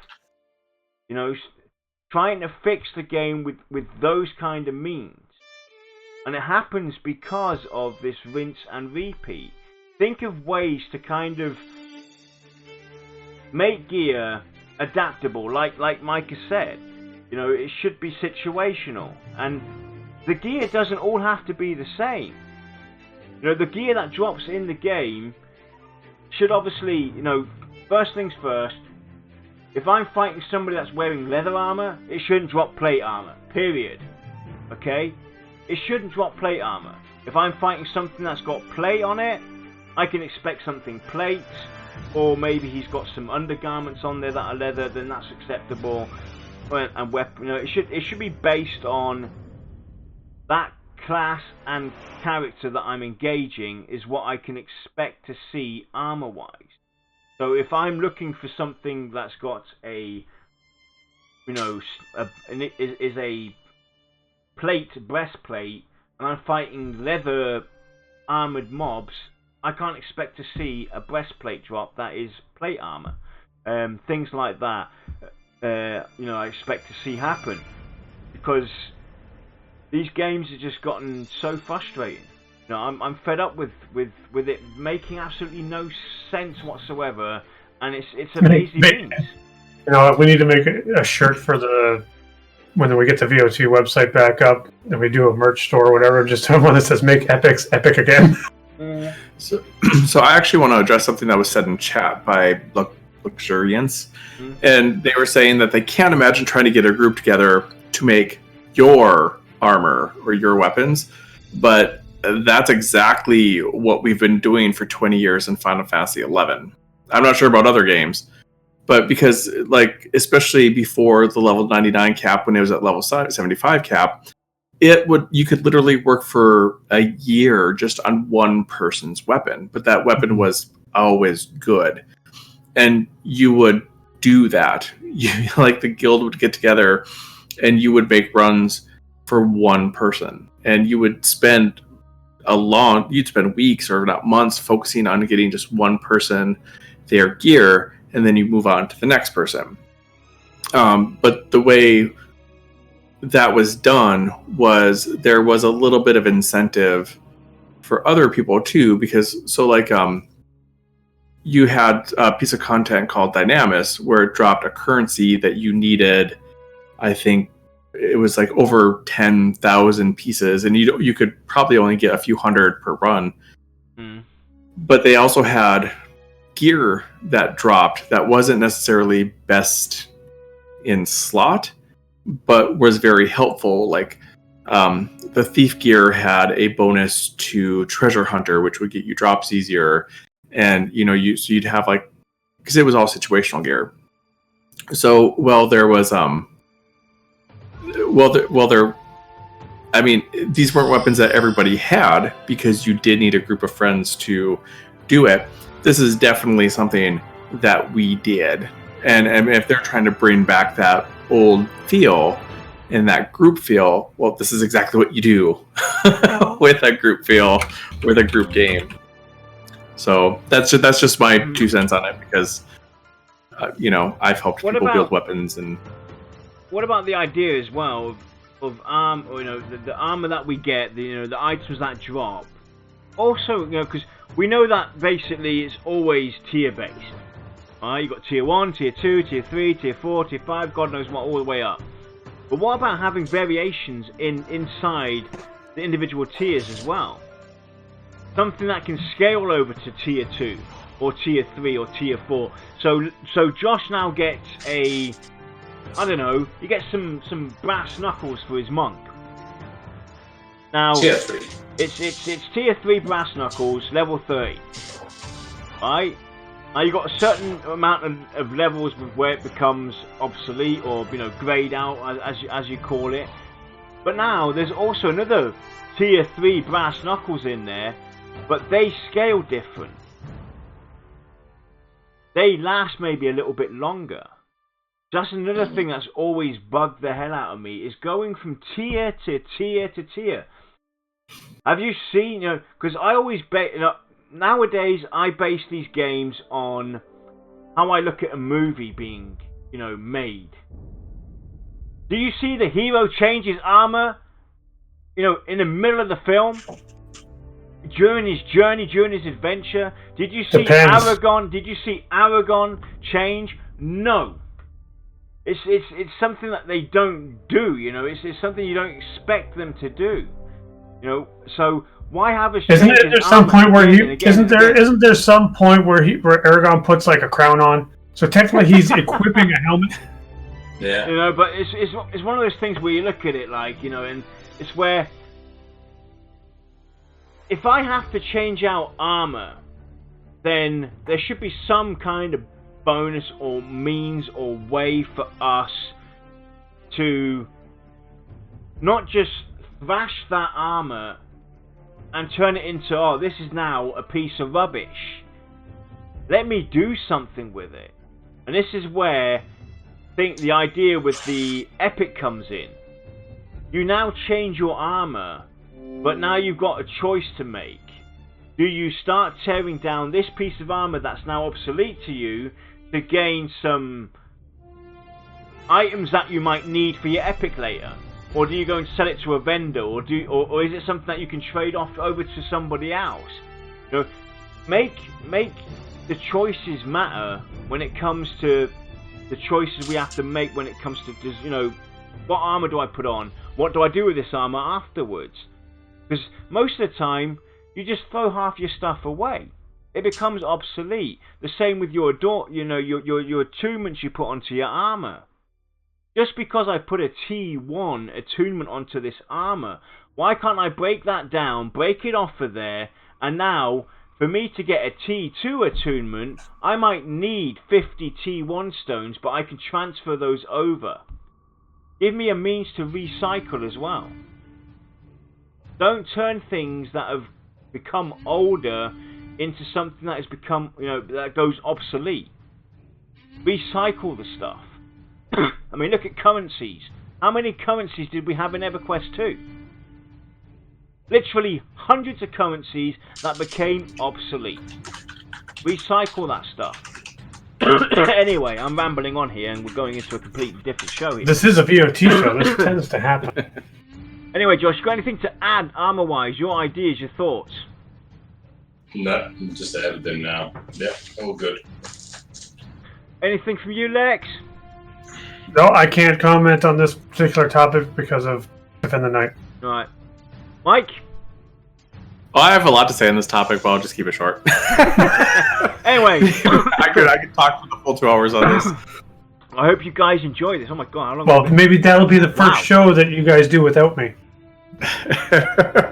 Trying to fix the game with those kind of means. And it happens because of this rinse and repeat. Think of ways to kind of make gear adaptable, like Micah said. It should be situational, and the gear doesn't all have to be the same. The gear that drops in the game should obviously, first things first, if I'm fighting somebody that's wearing leather armor, it shouldn't drop plate armor, period. Okay? It shouldn't drop plate armor. If I'm fighting something that's got plate on it, I can expect something plate. Or maybe he's got some undergarments on there that are leather, then that's acceptable. And weapon, it should be based on that class and character that I'm engaging is what I can expect to see armor-wise. So if I'm looking for something that's got a breastplate, and I'm fighting leather armored mobs, I can't expect to see a breastplate drop that is plate armor. Things like that, I expect to see happen. Because these games have just gotten so frustrating. I'm fed up with it making absolutely no sense whatsoever, and it's a lazy means. We need to make a shirt for the when we get the VoT website back up and we do a merch store or whatever, just have one that says "Make Epics Epic Again." So I actually want to address something that was said in chat by Luxuriance, and they were saying that they can't imagine trying to get a group together to make your armor or your weapons, but that's exactly what we've been doing for 20 years in Final Fantasy XI. I'm not sure about other games, but because, like, especially before the level 99 cap, when it was at level 75 cap, you could literally work for a year just on one person's weapon, but that weapon was always good. And you would do that. Like, the guild would get together and you would make runs for one person, and you would spend weeks or not months focusing on getting just one person their gear, and then you move on to the next person. But the way that was done was there was a little bit of incentive for other people too, because you had a piece of content called Dynamis where it dropped a currency that you needed. I think it was like over 10,000 pieces, and you could probably only get a few hundred per run. But they also had gear that dropped that wasn't necessarily best in slot, but was very helpful. Like, the thief gear had a bonus to treasure hunter, which would get you drops easier, and you'd have, like, because it was all situational gear. So these weren't weapons that everybody had, because you did need a group of friends to do it. This is definitely something that we did. And if they're trying to bring back that old feel and that group feel, well, this is exactly what you do with a group feel, with a group game. So that's just my 2 cents on it, because I've helped people build weapons. And what about the idea as well of the armor that we get, the items that drop? Also, because we know that basically it's always tier based. You got tier 1, tier 2, tier 3, tier 4, tier 5, God knows what, all the way up. But what about having variations inside the individual tiers as well? Something that can scale over to tier 2 or tier 3 or tier 4. So Josh now gets he gets some brass knuckles for his monk. Now Tier 3. It's tier 3 brass knuckles, level 30. Right? Now you've got a certain amount of levels where it becomes obsolete, or grayed out, as you call it. But now there's also another tier 3 brass knuckles in there, but they scale different. They last maybe a little bit longer. That's another thing that's always bugged the hell out of me, is going from tier to tier to tier. Have you seen, because I always nowadays I base these games on how I look at a movie being, made. Do you see the hero change his armor, in the middle of the film? During his journey, during his adventure? Did you see Aragon? Did you see Aragon change? No. It's something that they don't do, It's something you don't expect them to do, So why have a? Isn't there some point where isn't there some point where Aragon puts like a crown on? So technically he's equipping a helmet. Yeah. But it's one of those things where you look at it like, and it's where if I have to change out armor, then there should be some kind of bonus or means or way for us to not just thrash that armor and turn it into, this is now a piece of rubbish. Let me do something with it. And this is where I think the idea with the epic comes in. You now change your armor, but now you've got a choice to make. Do you start tearing down this piece of armor that's now obsolete to you to gain some items that you might need for your epic later? Or do you go and sell it to a vendor, or is it something that you can trade off over to somebody else? Make the choices matter when it comes to the choices we have to make when it comes to What armor do I put on? What do I do with this armor afterwards? Because most of the time, you just throw half your stuff away. It becomes obsolete. The same with your attunements you put onto your armor. Just because I put a T1 attunement onto this armor, why can't I break that down, break it off of there, and now, for me to get a T2 attunement, I might need 50 T1 stones, but I can transfer those over. Give me a means to recycle as well. Don't turn things that have become older into something that has become, that goes obsolete. Recycle the stuff. I mean, look at currencies. How many currencies did we have in EverQuest 2? Literally hundreds of currencies that became obsolete. Recycle that stuff. Anyway, I'm rambling on here and we're going into a completely different show here. This is a VoT show. This tends to happen. Anyway, Josh, got anything to add armor-wise? Your ideas, your thoughts? No, just added them now. Yep, all good. Anything from you, Lex? No, I can't comment on this particular topic because of Defend the Night. Alright. Mike? Well, I have a lot to say on this topic, but I'll just keep it short. Anyway. I could talk for the full 2 hours on this. I hope you guys enjoy this. Oh my god, how long Well, maybe that'll be the first show that you guys do without me.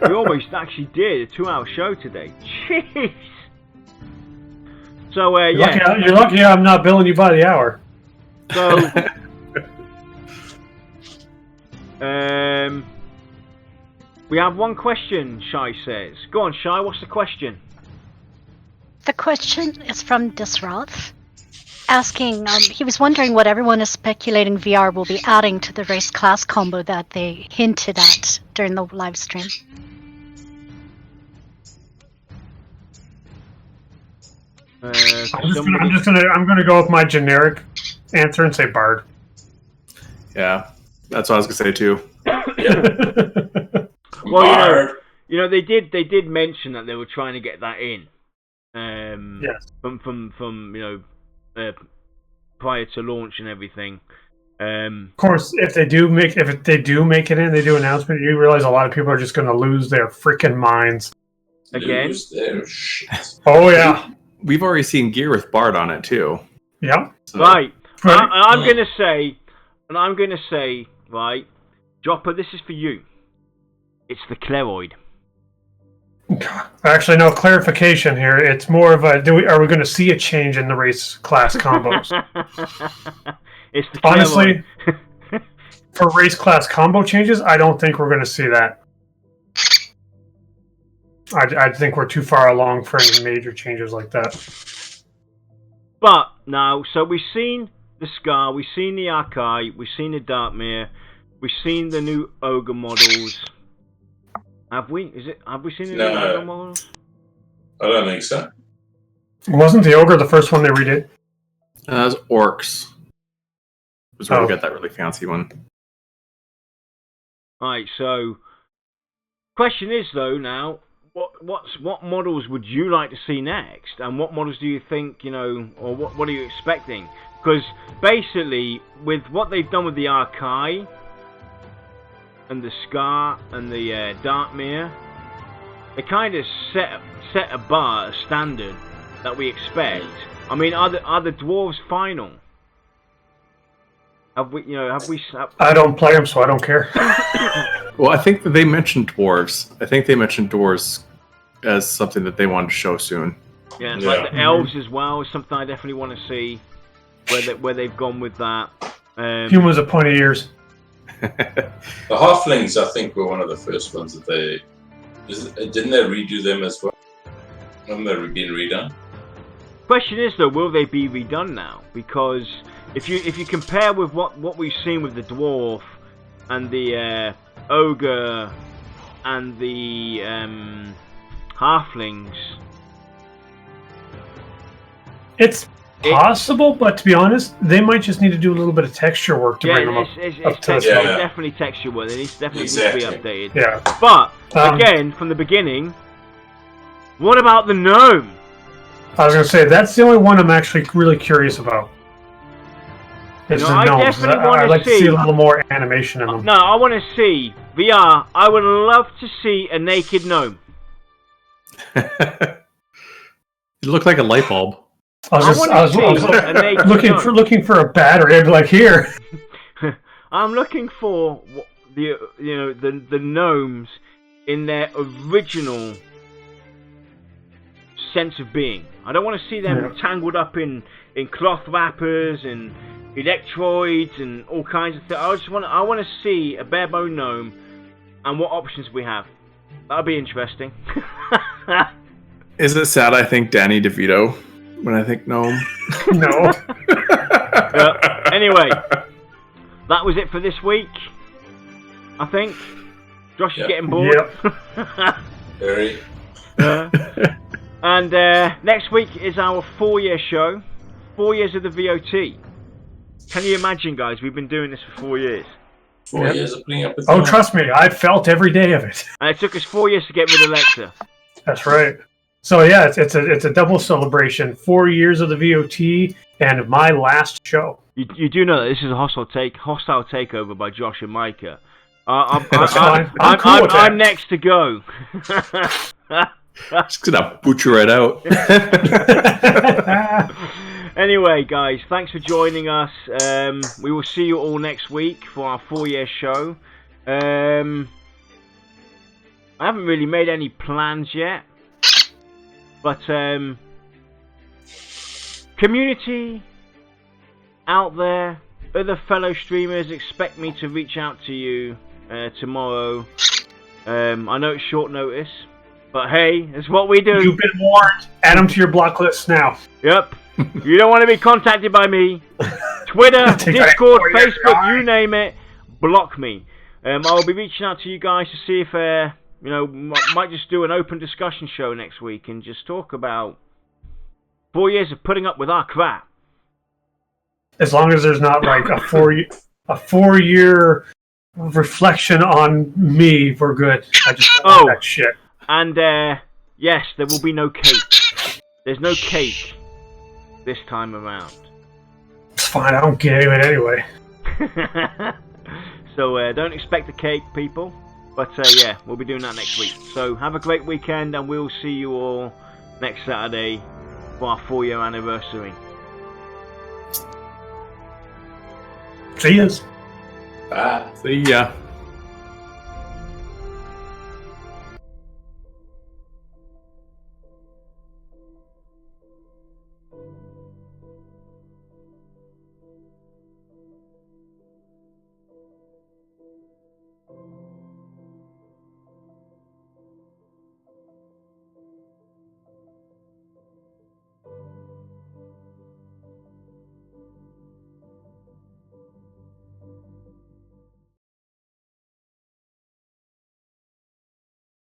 We almost actually did a 2-hour show today. Jeez. So, yeah. You're lucky I'm not billing you by the hour. So, we have one question, Shai says. Go on, Shai, what's the question? The question is from Disroth, asking, he was wondering what everyone is speculating VR will be adding to the race class combo that they hinted at during the live stream. I'm gonna go with my generic answer and say Bard. Yeah, that's what I was gonna say too. Well, they did mention that they were trying to get that in. Yes. From prior to launch and everything. Of course, if they do make it in, they do announcement. You realize a lot of people are just going to lose their freaking minds again. Lose their shit. Oh yeah, we've already seen gear with Bard on it too. Yeah. So, right. I'm going to say, right, Dropper, this is for you. It's the Cleroid. Actually, no clarification here. It's more of a: are we going to see a change in the race class combos? It's the honestly, for race class combo changes, I don't think we're going to see that. I think we're too far along for any major changes like that. But now, so we've seen the Skaar, we've seen the Archai, we've seen the Dark Myr, we've seen the new Ogre models. Have we? Have we seen the new Ogre models? I don't think so. Wasn't the Ogre the first one they redid? That was Orcs. Was where we got that really fancy one. Alright, so question is though now, what models would you like to see next, and what models do you think, or what are you expecting? Because basically, with what they've done with the Archai and the Skaar and the Dark Myr, they kind of set a bar, a standard that we expect. I mean, are the dwarves final? Have we? I don't play them, so I don't care. Well, I think that they mentioned dwarves. I think they mentioned dwarves as something that they wanted to show soon. Yeah, like the elves as well is something I definitely want to see where they've gone with that. Humans are pointy ears. The halflings, I think, were one of the first ones that didn't they redo them as well? Haven't they been redone? Question is though, will they be redone now? Because if you compare with what we've seen with the dwarf and the ogre and the halflings, it's possible, but to be honest, they might just need to do a little bit of texture work to bring them up to it's definitely texture work. They need to be updated. Yeah. But again, from the beginning, what about the gnome? I was going to say that's the only one I'm actually really curious about. It's No, the I gnomes. definitely wanna I'd like to see see- a little more animation in them. No, I want to see VR. I would love to see a naked gnome. It looked like a light bulb. I was wanna see a naked gnome. looking for a battery. I'd be like, here. I'm looking for the gnomes in their original sense of being. I don't want to see them tangled up in cloth wrappers and electroids and all kinds of things. I want to see a bare bone gnome and what options we have. That'll be interesting. Is it sad I think Danny DeVito when I think gnome? No. Anyway, that was it for this week, I think. Josh is getting bored. Yep. Very. And next week is our 4-year show. 4 years of the VOT. Can you imagine, guys? We've been doing this for 4 years. 4 years of putting up with Oh, that. trust me, I felt every day of it. And it took us 4 years to get rid of Alexa. That's right. So yeah, it's a double celebration. 4 years of the VOT and my last show. You do know that this is a hostile takeover by Josh and Micah. That's fine. I'm cool with that. I'm next to go. Just gonna butcher it out. Anyway, guys, thanks for joining us. We will see you all next week for our 4-year show. I haven't really made any plans yet, but community out there, other fellow streamers, expect me to reach out to you tomorrow. I know it's short notice, but hey, it's what we do. You've been warned. Add them to your block list now. Yep. You don't want to be contacted by me. Twitter, Discord, Facebook, you name it, block me. I'll be reaching out to you guys to see if might just do an open discussion show next week and just talk about 4 years of putting up with our crap. As long as there's not like a 4-year reflection on me, we're good. I just don't want that shit. And yes, there will be no cake. There's no cake this time around. It's fine. I don't get any of it anyway. So don't expect a cake, people. But yeah, we'll be doing that next week. So have a great weekend, and we'll see you all next Saturday for our 4-year anniversary. See yous. Bye. See ya.